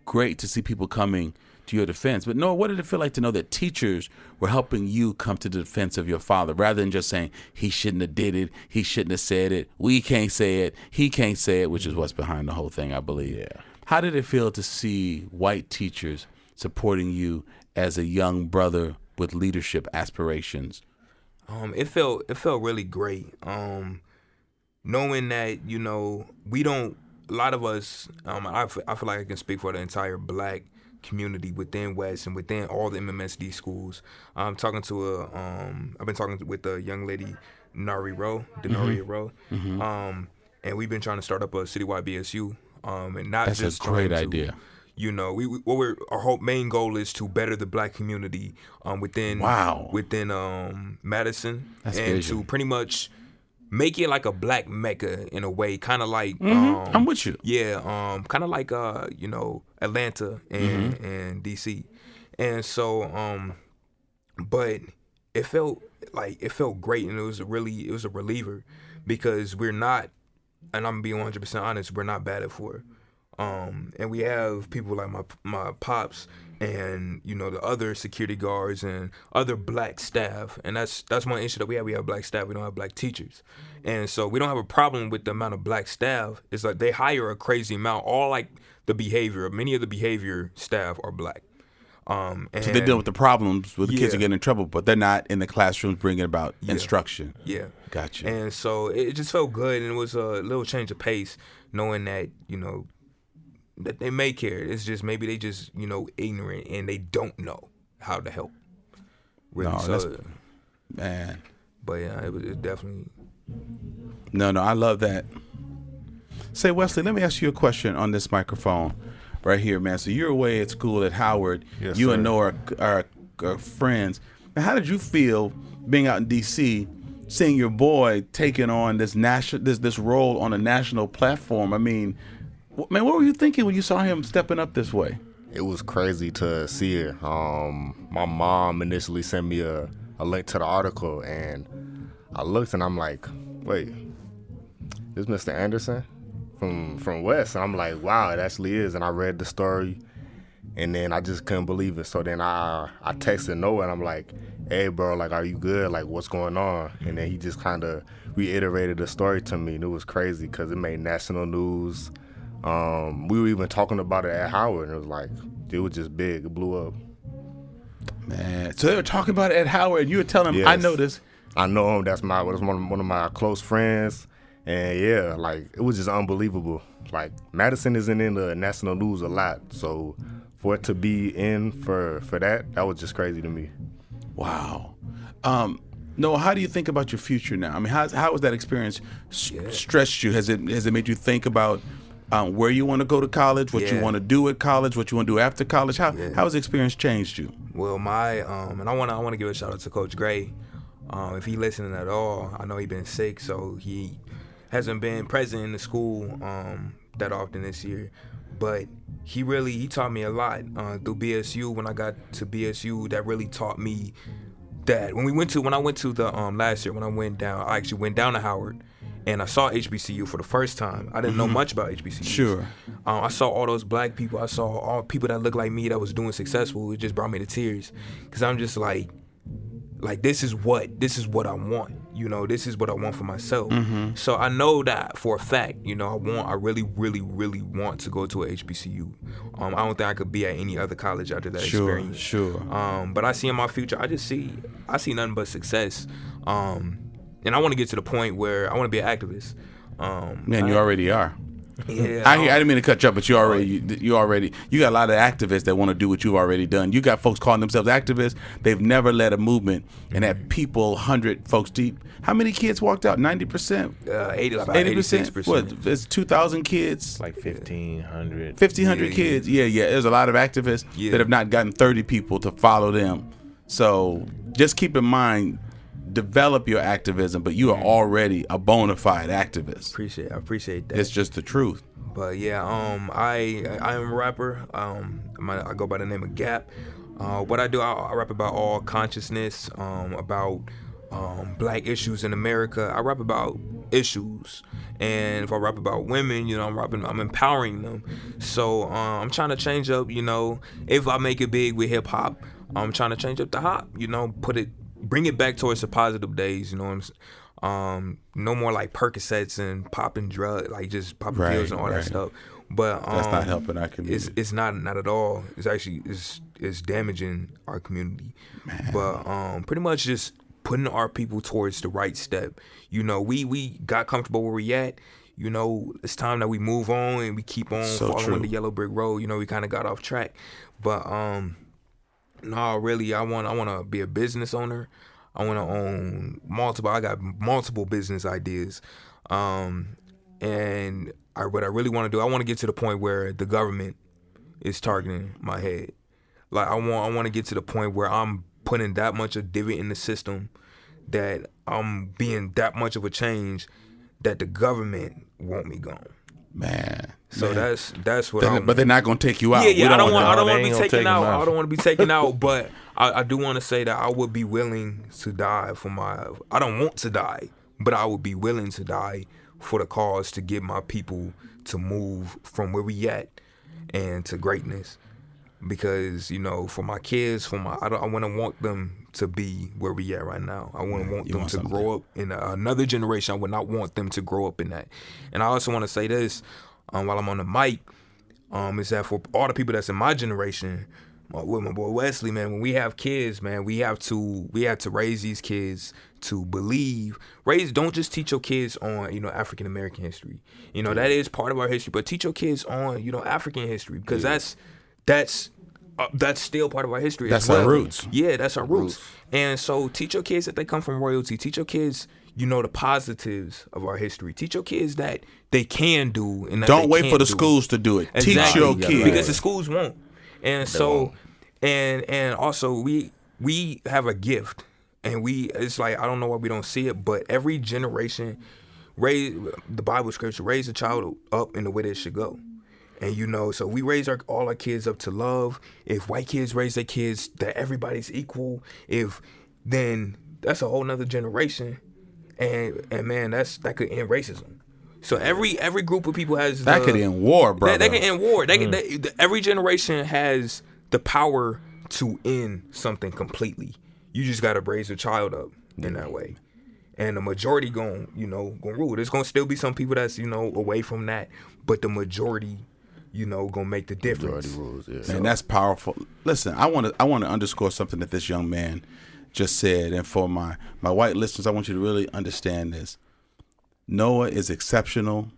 great to see people coming to your defense. But Noah, what did it feel like to know that teachers were helping you come to the defense of your father, rather than just saying he shouldn't have did it, he shouldn't have said it, we can't say it, he can't say it, which is what's behind the whole thing, I believe. Yeah. How did it feel to see white teachers supporting you as a young brother with leadership aspirations? It felt really great. Knowing that, we don't. A lot of us, I feel like I can speak for the entire black community within West and within all the MMSD schools. I've been talking with a young lady, Denaria Rowe, and we've been trying to start up a citywide BSU, and not That's just a great idea. Our whole main goal is to better the black community within Madison. That's and vision. To pretty much make it like a black Mecca in a way, kind of like I'm with you. Yeah, kind of like Atlanta and DC, and so but it felt great, and it was a reliever, because we're not, and I'm being 100% honest, we're not batted for. And we have people like my pops and the other security guards and other black staff, and that's one issue that we have. We have black staff. We don't have black teachers, and so we don't have a problem with the amount of black staff. It's like they hire a crazy amount. All like the behavior, many of the behavior staff are black. And So they deal with the problems where the kids Yeah. are getting in trouble, but they're not in the classrooms bringing about Yeah. instruction. Yeah. Gotcha. And so it just felt good, and it was a little change of pace, knowing that, that they may care. It's just maybe they just, ignorant and they don't know how to help. Really. No, So, that's- Man. but yeah, it was definitely. No, I love that. Say, Wesley, let me ask you a question on this microphone right here, man. So you're away at school at Howard. Yes, you sir. and Noah are friends. Now, how did you feel being out in D.C., seeing your boy taking on this role on a national platform? I mean, man, what were you thinking when you saw him stepping up this way? It was crazy to see it. My mom initially sent me a link to the article, and I looked and I'm like, wait, this Mr. Anderson from West? And I'm like, wow, it actually is. And I read the story, and then I just couldn't believe it. So then I texted Noah, and I'm like, hey, bro, like, are you good? Like, what's going on? And then he just kind of reiterated the story to me, and it was crazy because it made national news. We were even talking about it at Howard, and it was like, it was just big. It blew up. Man, so they were talking about it at Howard, and you were telling him, Yes. I know this. I know him. That's one of my close friends, and yeah, like, it was just unbelievable. Like, Madison isn't in the national news a lot, so for it to be in for that was just crazy to me. Wow. Noah, how do you think about your future now? I mean, how has that experience stretched you? Has it made you think about where you want to go to college, what you Yeah. want to do at college, what you want to do after college? How has the experience changed you? Well, and I want to give a shout out to Coach Gray. If he listening at all, I know he been sick, so he hasn't been present in the school that often this year. But he taught me a lot through BSU. When I got to BSU, that really taught me that when I went to the last year, I actually went down to Howard, and I saw HBCU for the first time. I didn't know much about HBCU. Sure. I saw all those black people. I saw all people that looked like me that was doing successful. It just brought me to tears, because I'm just like this is what I want. This is what I want for myself. So I know that for a fact. I really, really, really want to go to a HBCU. I don't think I could be at any other college after that experience. Sure. But I see in my future, I see nothing but success. And I want to get to the point where I want to be an activist. Man, you already are. Yeah, I didn't mean to cut you up, but you got a lot of activists that want to do what you've already done. You got folks calling themselves activists. They've never led a movement and had people 100 folks deep. How many kids walked out? 90%? 86%. What? It's 2,000 kids. Like 1,500. 1,500 kids. Yeah. There's a lot of activists that have not gotten 30 people to follow them. So just keep in mind, develop your activism, but you are already a bona fide activist. I appreciate that. It's just the truth. But yeah, I am a rapper. I go by the name of Gap. What I do, I rap about all consciousness, about black issues in America. I rap about issues, and if I rap about women, I'm empowering them. So I'm trying to change up. If I make it big with hip hop, I'm trying to change up the hop. Bring it back towards the positive days. No more like Percocets and popping drugs, like just popping pills and all that stuff. But that's not helping our community. It's not at all. It's actually it's damaging our community. Man. But pretty much just putting our people towards the right step. We got comfortable where we at. It's time that we move on and we keep on following the yellow brick road. We kind of got off track. But no, really, I want to be a business owner. I want to own multiple. I got multiple business ideas, and what I really want to do, I want to get to the point where the government is targeting my head. Like I want to get to the point where I'm putting that much of divot in the system, that I'm being that much of a change, that the government want me gone. Man. So that's what but they're not gonna take you out. Yeah. I don't want to be taken out. I don't want to be taken out. But I do want to say that I would be willing to die I don't want to die, but I would be willing to die for the cause, to get my people to move from where we at and to greatness. Because for my kids, I want them to be where we at right now. I want them to grow up in another generation. I would not want them to grow up in that. And I also want to say this while I'm on the mic, is that for all the people that's in my generation, with my boy Wesley, man, when we have kids, man, we have to raise these kids to believe. Don't just teach your kids on, African American history. That is part of our history, but teach your kids on, African history, because that's still part of our history. That's as well. our roots. Yeah, that's our roots. And so teach your kids that they come from royalty. Teach your kids, the positives of our history. Teach your kids that they can do, and that don't they wait for the do. schools to do it. Exactly. Teach your kids, because the schools won't. And so, and also we have a gift, and it's like, I don't know why we don't see it, but every generation the Bible scripture, raise a child up in the way they should go. And so we raise all our kids up to love. If white kids raise their kids that everybody's equal, then that's a whole nother generation, and man, that could end racism. So every group of people has that could end war, brother. They can end war. Every generation has the power to end something completely. You just gotta raise a child up in that way, and the majority gonna rule. There's gonna still be some people that's away from that, but the majority, gonna make the difference. Majority rules, Man, that's powerful. Listen, I want to underscore something that this young man just said, and for my white listeners, I want you to really understand this. Noah is exceptional.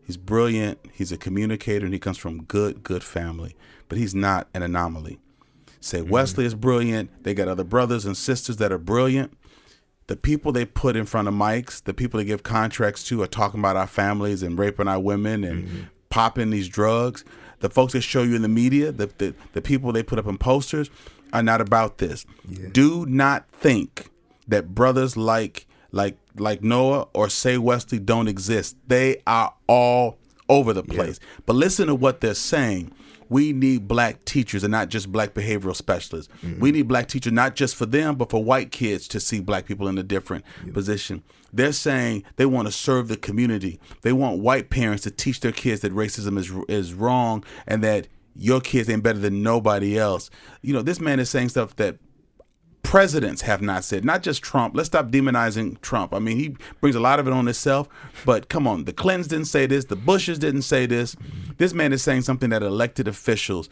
He's brilliant. He's a communicator, and he comes from good family. But he's not an anomaly. Say Wesley is brilliant. They got other brothers and sisters that are brilliant. The people they put in front of mics, the people they give contracts to, are talking about our families and raping our women and popping these drugs. The folks that show you in the media, the people they put up in posters, are not about this. Yeah. Do not think that brothers like Noah or Say Wesley don't exist. They are all over the place. Yeah. But listen to what they're saying. We need black teachers and not just black behavioral specialists. We need black teachers not just for them, but for white kids to see black people in a different position. They're saying they want to serve the community. They want white parents to teach their kids that racism is wrong and that your kids ain't better than nobody else. This man is saying stuff that presidents have not said, not just Trump. Let's stop demonizing Trump. I mean, he brings a lot of it on himself, but come on, the Clintons didn't say this, the Bushes didn't say this. This man is saying something that elected officials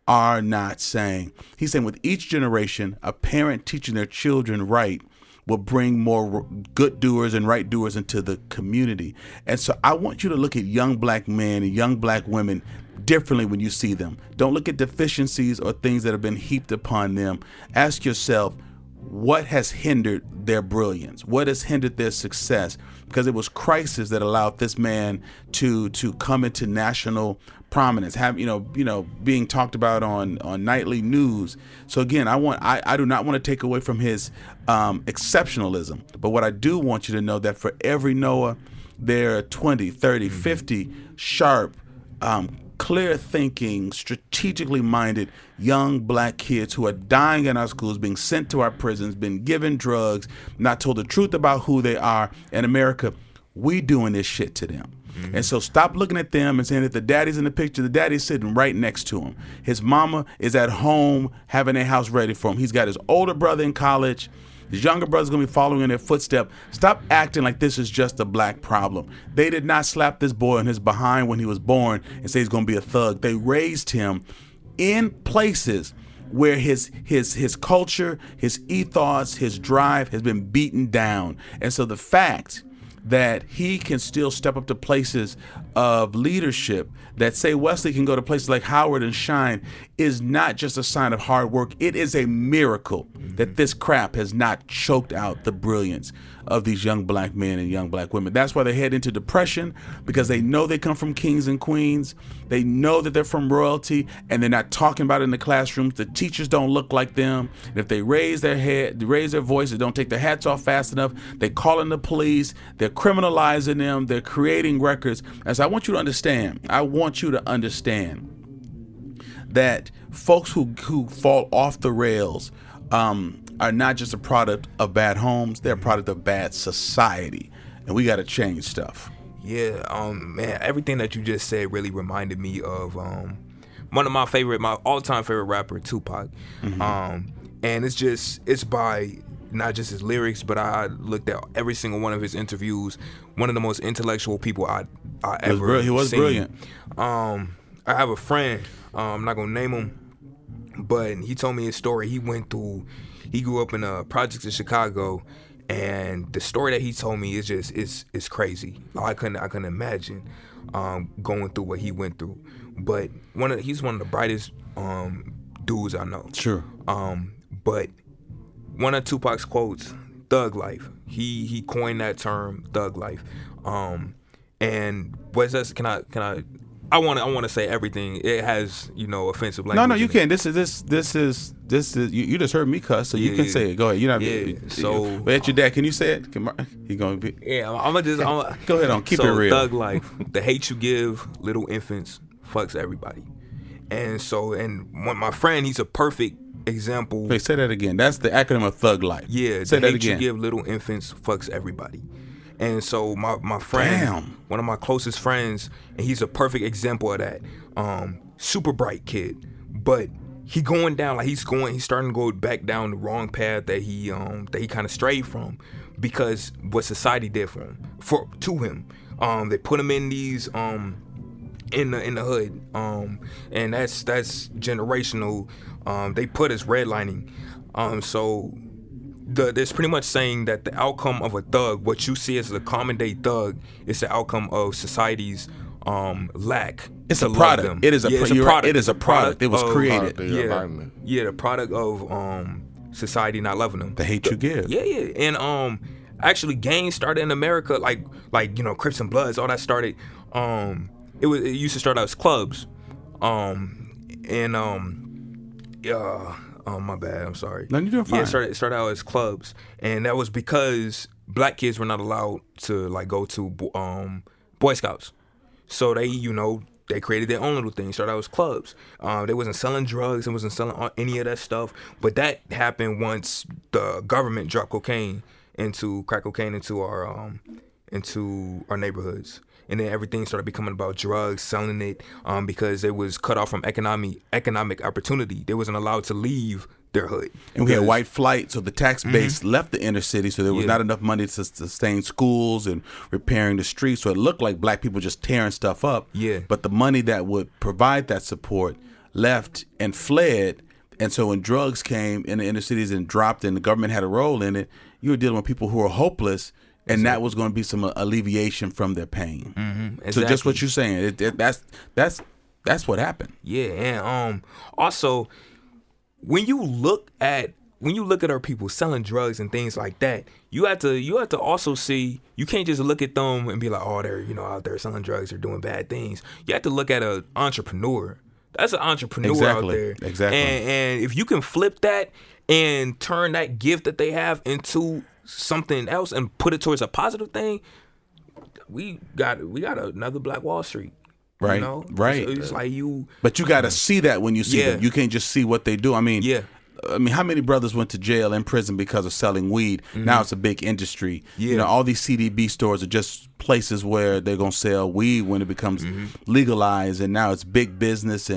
are not saying. He's saying with each generation, a parent teaching their children right will bring more good doers and right doers into the community. And so I want you to look at young black men and young black women differently when you see them. Don't look at deficiencies or things that have been heaped upon them. Ask yourself, what has hindered their brilliance? What has hindered their success? Because it was crisis that allowed this man to come into national prominence, being talked about on nightly news. So again, I do not want to take away from his exceptionalism, but what I do want you to know that for every Noah, there are 20, 30, 50 sharp, clear thinking, strategically minded young black kids who are dying in our schools, being sent to our prisons, been given drugs, not told the truth about who they are. In America, we doing this shit to them. And so stop looking at them and saying that the daddy's in the picture. The daddy's sitting right next to him. His mama is at home having their house ready for him. He's got his older brother in college. His younger brother's going to be following in their footsteps. Stop acting like this is just a black problem. They did not slap this boy on his behind when he was born and say he's going to be a thug. They raised him in places where his culture, his ethos, his drive has been beaten down. And so the fact that he can still step up to places of leadership, that Say Wesley can go to places like Howard and shine, is not just a sign of hard work. It is a miracle that this crap has not choked out the brilliance of these young black men and young black women. That's why they head into depression, because they know they come from kings and queens. They know that they're from royalty, and they're not talking about it in the classrooms. The teachers don't look like them. And if they raise their voice, they don't take their hats off fast enough, they call in the police, they're criminalizing them, they're creating records. And so I want you to understand that folks who fall off the rails are not just a product of bad homes, they're a product of bad society. And we got to change stuff. Yeah, man, everything that you just said really reminded me of one of my all-time favorite rapper, Tupac. And it's by not just his lyrics, but I looked at every single one of his interviews. One of the most intellectual people I ever He was seen. brilliant. I have a friend, I'm not gonna name him, But he told me his story. He grew up in projects in Chicago, and the story that he told me is just it's crazy. I couldn't imagine going through what he went through. But he's one of the brightest dudes I know. Sure. But one of Tupac's quotes, "Thug life." He coined that term, thug life. And what's that? Can I? I want to say everything. It has offensive language. No, you can't. This is you just heard me cuss, so you can say it. Go ahead. But your dad, can you say it? He gonna be. Yeah, I'm gonna just go ahead on. Keep it real. Thug life. The hate you give little infants fucks everybody. And my friend, he's a perfect example. Wait, say that again. That's the acronym of thug life. Yeah, say the that hate again. you give little infants fucks everybody. And so my friend, one of my closest friends, and he's a perfect example of that. Super bright kid, but he going down he's starting to go back down the wrong path that he kind of strayed from, because what society did to him. They put him in these in the hood, and that's generational. They put us redlining, so. There's pretty much saying that the outcome of a thug, what you see as a common day thug, is the outcome of society's lack. It's a product. It is a product. It is a product. It was created. The product of society not loving them. The hate you give. Yeah. And actually, gangs started in America, like Crips and Bloods. All that started. It used to start out as clubs. Oh, my bad. I'm sorry. No, you're doing fine. Yeah, it started out as clubs, and that was because black kids were not allowed to go to Boy Scouts. So they created their own little thing. Started out as clubs. They wasn't selling drugs. They wasn't selling any of that stuff. But that happened once the government dropped crack cocaine into our neighborhoods. And then everything started becoming about drugs, selling it, because it was cut off from economic opportunity. They wasn't allowed to leave their hood. And we had white flight, so the tax base left the inner city, so there was not enough money to sustain schools and repairing the streets. So it looked like black people just tearing stuff up. Yeah. But the money that would provide that support left and fled. And so when drugs came in the inner cities and dropped and the government had a role in it, you were dealing with people who were hopeless. And that was going to be some alleviation from their pain. Exactly. So just what you're saying, that's what happened. Yeah, and also when you look at our people selling drugs and things like that, you have to also see, you can't just look at them and be like, oh, they're out there selling drugs, they're doing bad things. You have to look at an entrepreneur. That's an entrepreneur out there. Exactly. And if you can flip that and turn that gift that they have into something else and put it towards a positive thing, we got another Black Wall Street. Right. Right. So it's like but you got to see that when you see them. You can't just see what they do. I mean, how many brothers went to jail and prison because of selling weed? Now it's a big industry. All these CDB stores are just places where they're gonna sell weed when it becomes legalized, and now it's big business.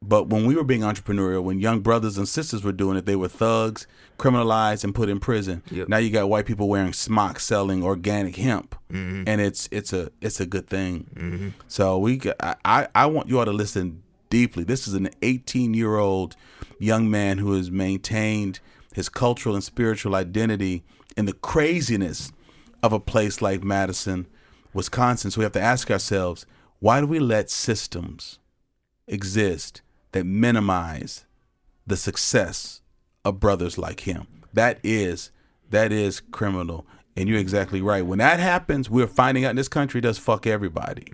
But when we were being entrepreneurial, when young brothers and sisters were doing it, they were thugs, criminalized, and put in prison. Now you got white people wearing smocks selling organic hemp, and it's a good thing. So I want you all to listen deeply. This is an 18-year-old young man who has maintained his cultural and spiritual identity in the craziness of a place like Madison, Wisconsin. So we have to ask ourselves, why do we let systems exist that minimize the success of brothers like him? That is criminal. And you're exactly right. When that happens, we're finding out in this country does fuck everybody.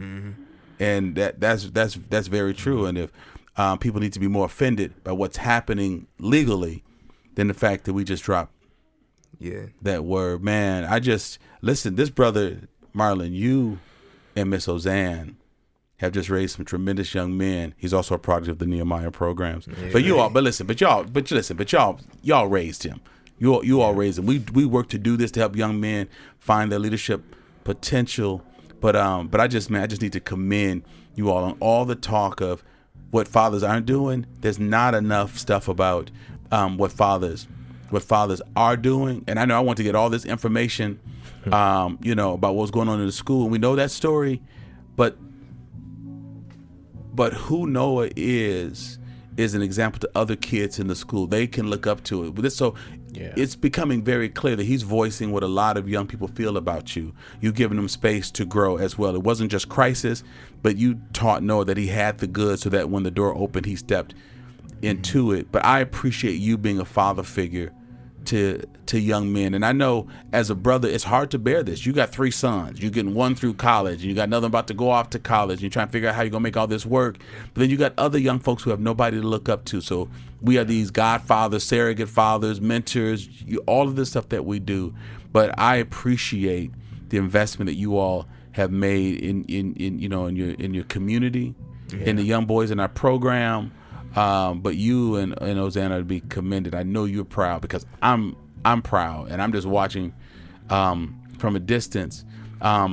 And that's very true. And if people need to be more offended by what's happening legally than the fact that we just dropped that word. Man, listen, this brother, Marlon, you and Miss Ozanne have just raised some tremendous young men. He's also a product of the Nehemiah programs. But y'all raised him. You all raised him. We work to do this to help young men find their leadership potential. But I just need to commend you all on all the talk of what fathers aren't doing. There's not enough stuff about what fathers are doing. And I know I want to get all this information, about what's going on in the school. And we know that story, but who Noah is is an example to other kids in the school. They can look up to it. So it's becoming very clear that he's voicing what a lot of young people feel about you. You've given him space to grow as well. It wasn't just crisis, but you taught Noah that he had the goods so that when the door opened, he stepped into it. But I appreciate you being a father figure to young men. And I know as a brother, it's hard to bear this. You got 3 sons. You're getting one through college, and you got another about to go off to college, and you're trying to figure out how you're going to make all this work. But then you got other young folks who have nobody to look up to. So we are these godfathers, surrogate fathers, mentors, all of this stuff that we do. But I appreciate the investment that you all have made in your community, in the young boys in our program. But you and Hosanna to be commended. I know you're proud because I'm proud, and I'm just watching from a distance. I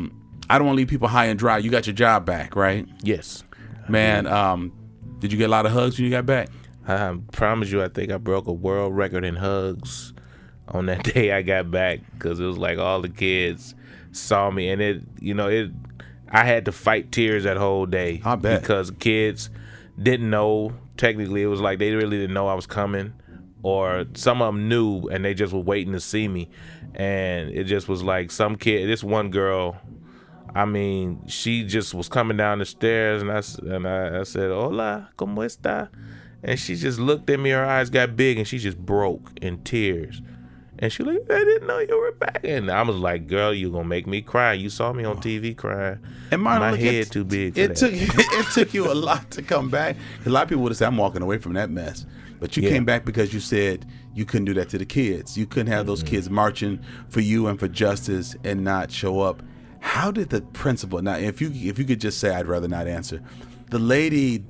don't want to leave people high and dry. You got your job back, right? Yes. Man, did you get a lot of hugs when you got back? I promise you, I think I broke a world record in hugs on that day I got back, because it was like all the kids saw me, and I had to fight tears that whole day. I bet. Because kids didn't know. Technically, it was like they really didn't know I was coming, or some of them knew and they just were waiting to see me. And it just was like some kid, this one girl, I mean, she just was coming down the stairs, and I said, "Hola, ¿cómo está?" And she just looked at me, her eyes got big, and she just broke in tears. And she was like, "I didn't know you were back." And I was like, "Girl, you gonna make me cry. You saw me on TV crying. And Marlon, my head too big for that." It took you a lot to come back. A lot of people would have said, "I'm walking away from that mess," but you came back because you said you couldn't do that to the kids. You couldn't have those kids marching for you and for justice and not show up. How did the principal? Now, if you could just say, I'd rather not answer. The lady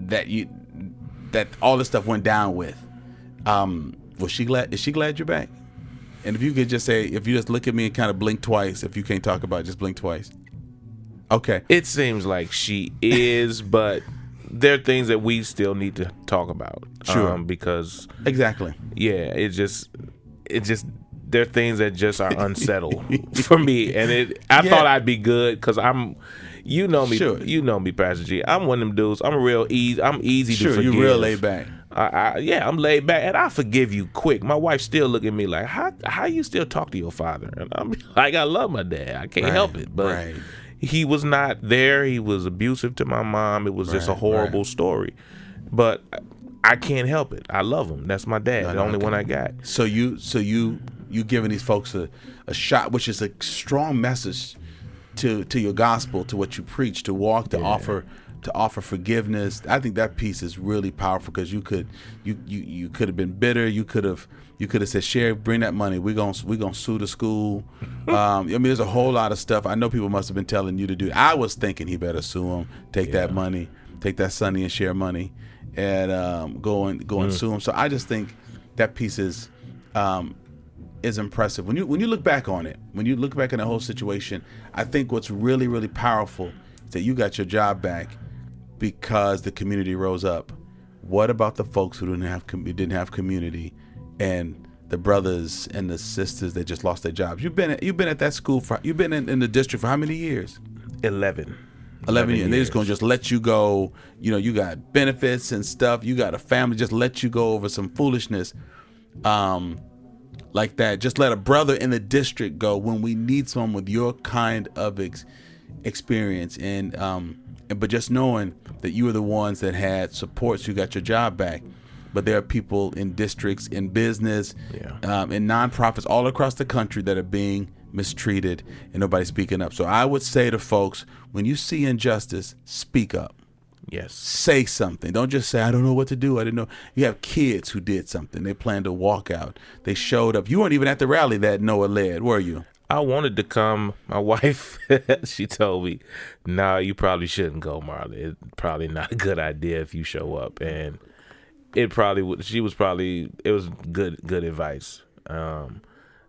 that all this stuff went down with. Was she glad? Is she glad you're back? And if you could just say, if you just look at me and kind of blink twice, if you can't talk about it, just blink twice. Okay. It seems like she is, but there are things that we still need to talk about. Sure. Because exactly. Yeah, it just there are things that just are unsettled for me, and I thought I'd be good because you know me, you know me, Pastor G. I'm one of them dudes. I'm easy to forgive. You're real laid back. I'm laid back, and I forgive you quick. My wife still look at me like, how you still talk to your father? And I'm like, I love my dad. I can't help it. But he was not there. He was abusive to my mom. It was just a horrible story. But I can't help it. I love him. That's my dad. The only one I got. So you giving these folks a shot, which is a strong message to your gospel, to what you preach, to walk, to offer forgiveness. I think that piece is really powerful, because you could have been bitter. You could have said, "Sheriff, bring that money. We're gonna sue the school." I mean, there's a whole lot of stuff. I know people must have been telling you to do. I was thinking he better sue him, take that money, take that Sonny and Cher money, and go and sue him. So I just think that piece is impressive. When you look back on it, when you look back on the whole situation, I think what's really, really powerful is that you got your job back because the community rose up. What about the folks who didn't have community, and the brothers and the sisters that just lost their jobs? You've been at that school you've been in the district for how many years? 11 years. And they're just gonna just let you go. You got benefits and stuff. You got a family. Just let you go over some foolishness like that. Just let a brother in the district go when we need someone with your kind of experience. But just knowing that you were the ones that had support, so you got your job back. But there are people in districts, in business, in nonprofits all across the country that are being mistreated, and nobody's speaking up. So I would say to folks, when you see injustice, speak up. Yes. Say something. Don't just say, "I don't know what to do. I didn't know." You have kids who did something. They planned to walk out. They showed up. You weren't even at the rally that Noah led, were you? I wanted to come. My wife, she told me, "No, you probably shouldn't go, Marlon. It's probably not a good idea if you show up." And it was good advice.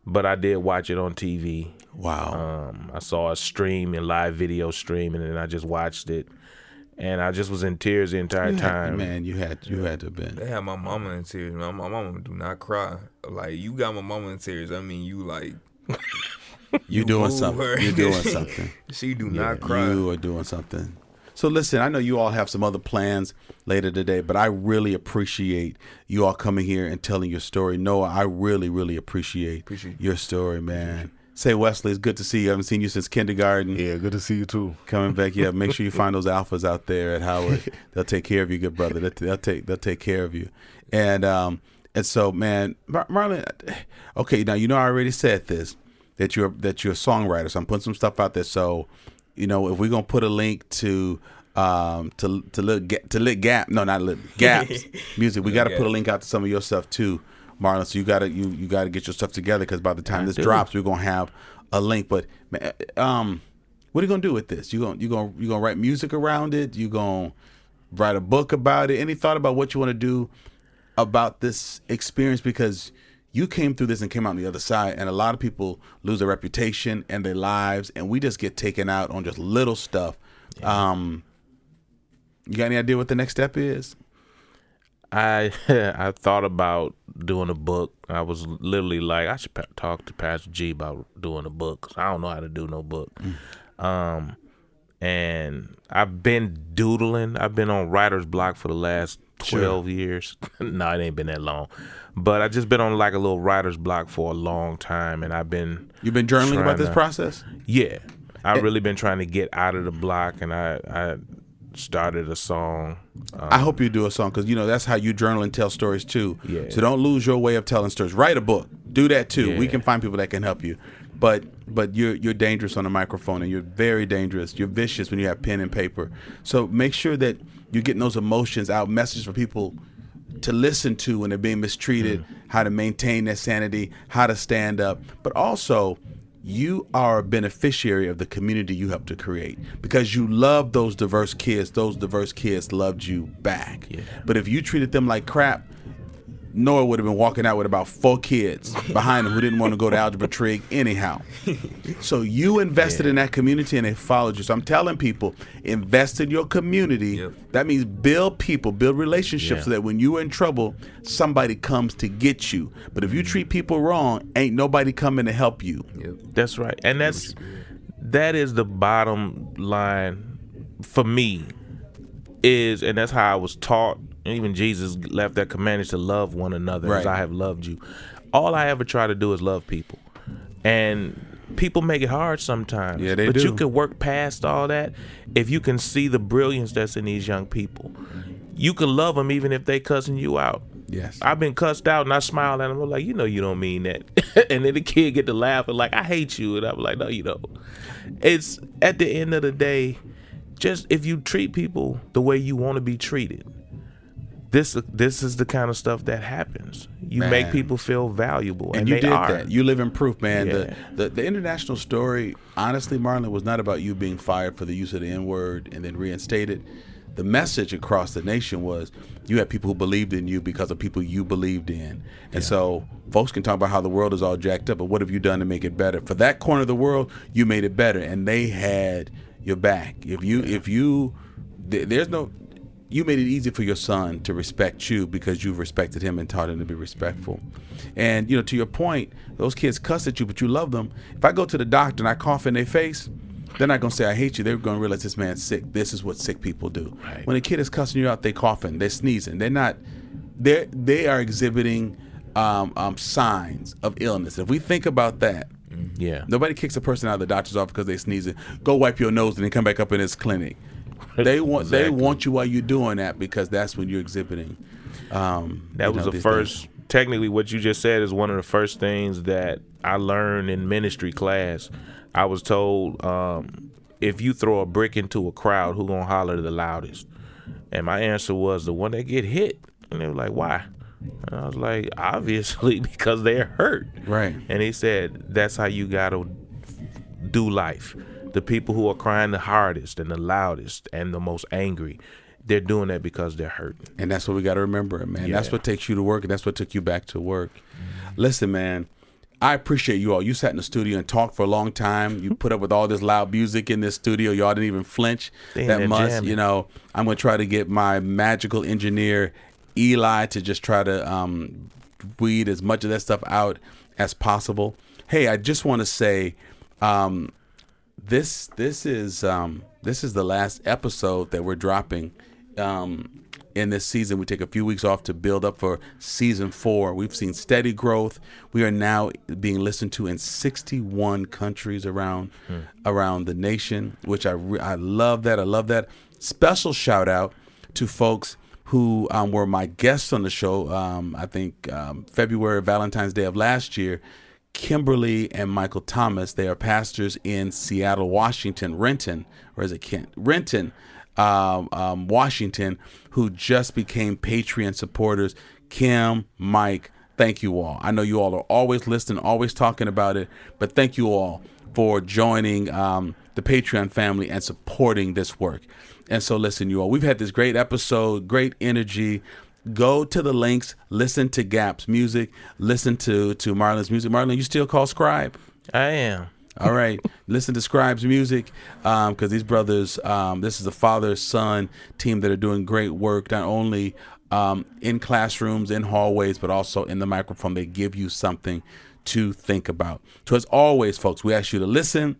But I did watch it on TV. Wow. I saw a stream, a live video stream, and then I just watched it. And I just was in tears the entire time. Man, you had to have been. They had my mama in tears. My mama do not cry. Like, you got my mama in tears. I mean, you like... You doing something. You're doing something. She do not cry. You are doing something. So listen, I know you all have some other plans later today, but I really appreciate you all coming here and telling your story. Noah, I really, really appreciate your story, man. Say, Wesley, it's good to see you. I haven't seen you since kindergarten. Yeah, good to see you too. Coming back, yeah. Make sure you find those alphas out there at Howard. They'll take care of you, good brother. They'll take care of you. And so, man, Marlon. Okay, now you know I already said this that you're a songwriter. So I'm putting some stuff out there. So, you know, if we're gonna put a link to Lit Gap, no, not Lit Gaps music, we got to put a link out to some of your stuff too, Marlon. So you gotta get your stuff together, because by the time this drops, we're gonna have a link. But man, what are you gonna do with this? You gonna write music around it? You gonna write a book about it? Any thought about what you want to do about this experience? Because you came through this and came out on the other side, and a lot of people lose their reputation and their lives, and we just get taken out on just little stuff. Yeah. You got any idea what the next step is? I thought about doing a book. I was literally like, I should talk to Pastor G about doing a book, 'cause I don't know how to do no book. And I've been doodling. I've been on writer's block for the last 12 years. No, it ain't been that long. But I just been on like a little writer's block for a long time, and I've been... You've been journaling about this process? Yeah. I've really been trying to get out of the block, and I started a song. I hope you do a song, because, you know, that's how you journal and tell stories too. Yeah. So don't lose your way of telling stories. Write a book. Do that too. Yeah. We can find people that can help you. But you're dangerous on a microphone, and you're very dangerous. You're vicious when you have pen and paper. So make sure that you're getting those emotions out, messages for people to listen to when they're being mistreated, how to maintain their sanity, how to stand up. But also, you are a beneficiary of the community you helped to create, because you love those diverse kids. Those diverse kids loved you back. Yeah. But if you treated them like crap, Noah would have been walking out with about 4 kids behind him who didn't want to go to Algebra Trig anyhow. So you invested in that community, and they followed you. So I'm telling people, invest in your community. Yep. That means build people, build relationships, so that when you're in trouble, somebody comes to get you. But if you treat people wrong, ain't nobody coming to help you. Yep. That's right. And that is the bottom line for me, and that's how I was taught. Even Jesus left that commandment to love one another as I have loved you. All I ever try to do is love people. And people make it hard sometimes. Yeah, they do. But you can work past all that if you can see the brilliance that's in these young people. You can love them even if they cussing you out. Yes. I've been cussed out, and I smile at them. I'm like, you know you don't mean that. And then the kid get to laugh and like, I hate you. And I'm like, no, you don't. It's at the end of the day, just if you treat people the way you want to be treated, This is the kind of stuff that happens. You make people feel valuable, and you they did are. that. You live in proof, man. Yeah. The international story, honestly, Marlon, was not about you being fired for the use of the N-word and then reinstated. The message across the nation was you had people who believed in you because of people you believed in. And so folks can talk about how the world is all jacked up, but what have you done to make it better? For that corner of the world, you made it better, and they had your back. You made it easy for your son to respect you because you've respected him and taught him to be respectful. And, you know, to your point, those kids cuss at you, but you love them. If I go to the doctor and I cough in their face, they're not going to say, I hate you. They're going to realize this man's sick. This is what sick people do. Right. When a kid is cussing you out, they coughing, they're sneezing. They are exhibiting signs of illness. If we think about that, nobody kicks a person out of the doctor's office because they sneezing. Go wipe your nose and then come back up in his clinic. They want you while you're doing that, because that's when you're exhibiting. That was the first. Technically, what you just said is one of the first things that I learned in ministry class. I was told, if you throw a brick into a crowd, who gonna holler the loudest? And my answer was the one that get hit. And they were like, why? And I was like, obviously because they're hurt. Right. And he said, that's how you gotta do life. The people who are crying the hardest and the loudest and the most angry, they're doing that because they're hurt. And that's what we got to remember, man. That's what takes you to work, and that's what took you back to work. Listen, man, I appreciate you all. You sat in the studio and talked for a long time. You put up with all this loud music in this studio. Y'all didn't even flinch that much. Jamming. You know, I'm going to try to get my magical engineer, Eli, to just try to weed as much of that stuff out as possible. Hey, I just want to say... This is this is the last episode that we're dropping in this season. We take a few weeks off to build up for season 4. We've seen steady growth. We are now being listened to in 61 countries around the nation, which I love that. I love that. Special shout out to folks who were my guests on the show. I think February, Valentine's Day of last year. Kimberly and Michael Thomas, they are pastors in Seattle, Washington, Renton, Washington, who just became Patreon supporters. Kim, Mike, thank you all. I know you all are always listening, always talking about it, but thank you all for joining the Patreon family and supporting this work. And so listen, you all, we've had this great episode, great energy. Go to the links, listen to Gap's music, listen to Marlon's music. Marlon, you still call Scribe? I am. All right. Listen to Scribe's music because these brothers, this is a father-son team that are doing great work, not only in classrooms, in hallways, but also in the microphone. They give you something to think about. So as always, folks, we ask you to listen,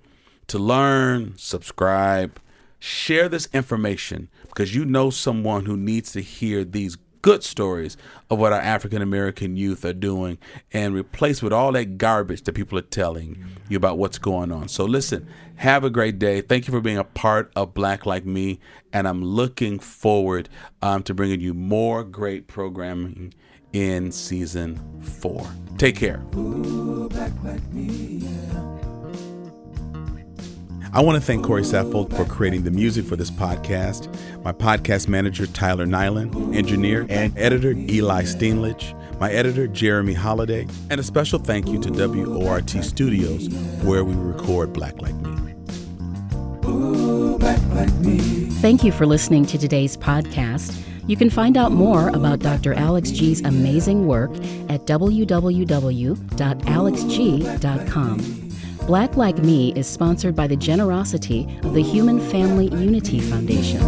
to learn, subscribe, share this information because you know someone who needs to hear these good stories of what our African-American youth are doing and replace with all that garbage that people are telling you about what's going on. So listen, have a great day. Thank you for being a part of Black Like Me, and I'm looking forward to bringing you more great programming in season 4. Take care. Ooh, black like me, yeah. I want to thank Corey Saffold for creating the music for this podcast, my podcast manager, Tyler Nyland, engineer and editor, Eli Steenlich, my editor, Jeremy Holliday, and a special thank you to WORT Studios, where we record Black Like Me. Ooh, black like me. Thank you for listening to today's podcast. You can find out more about Dr. Alex G's amazing work at www.alexg.com. Black Like Me is sponsored by the generosity of the Human Family Unity Foundation.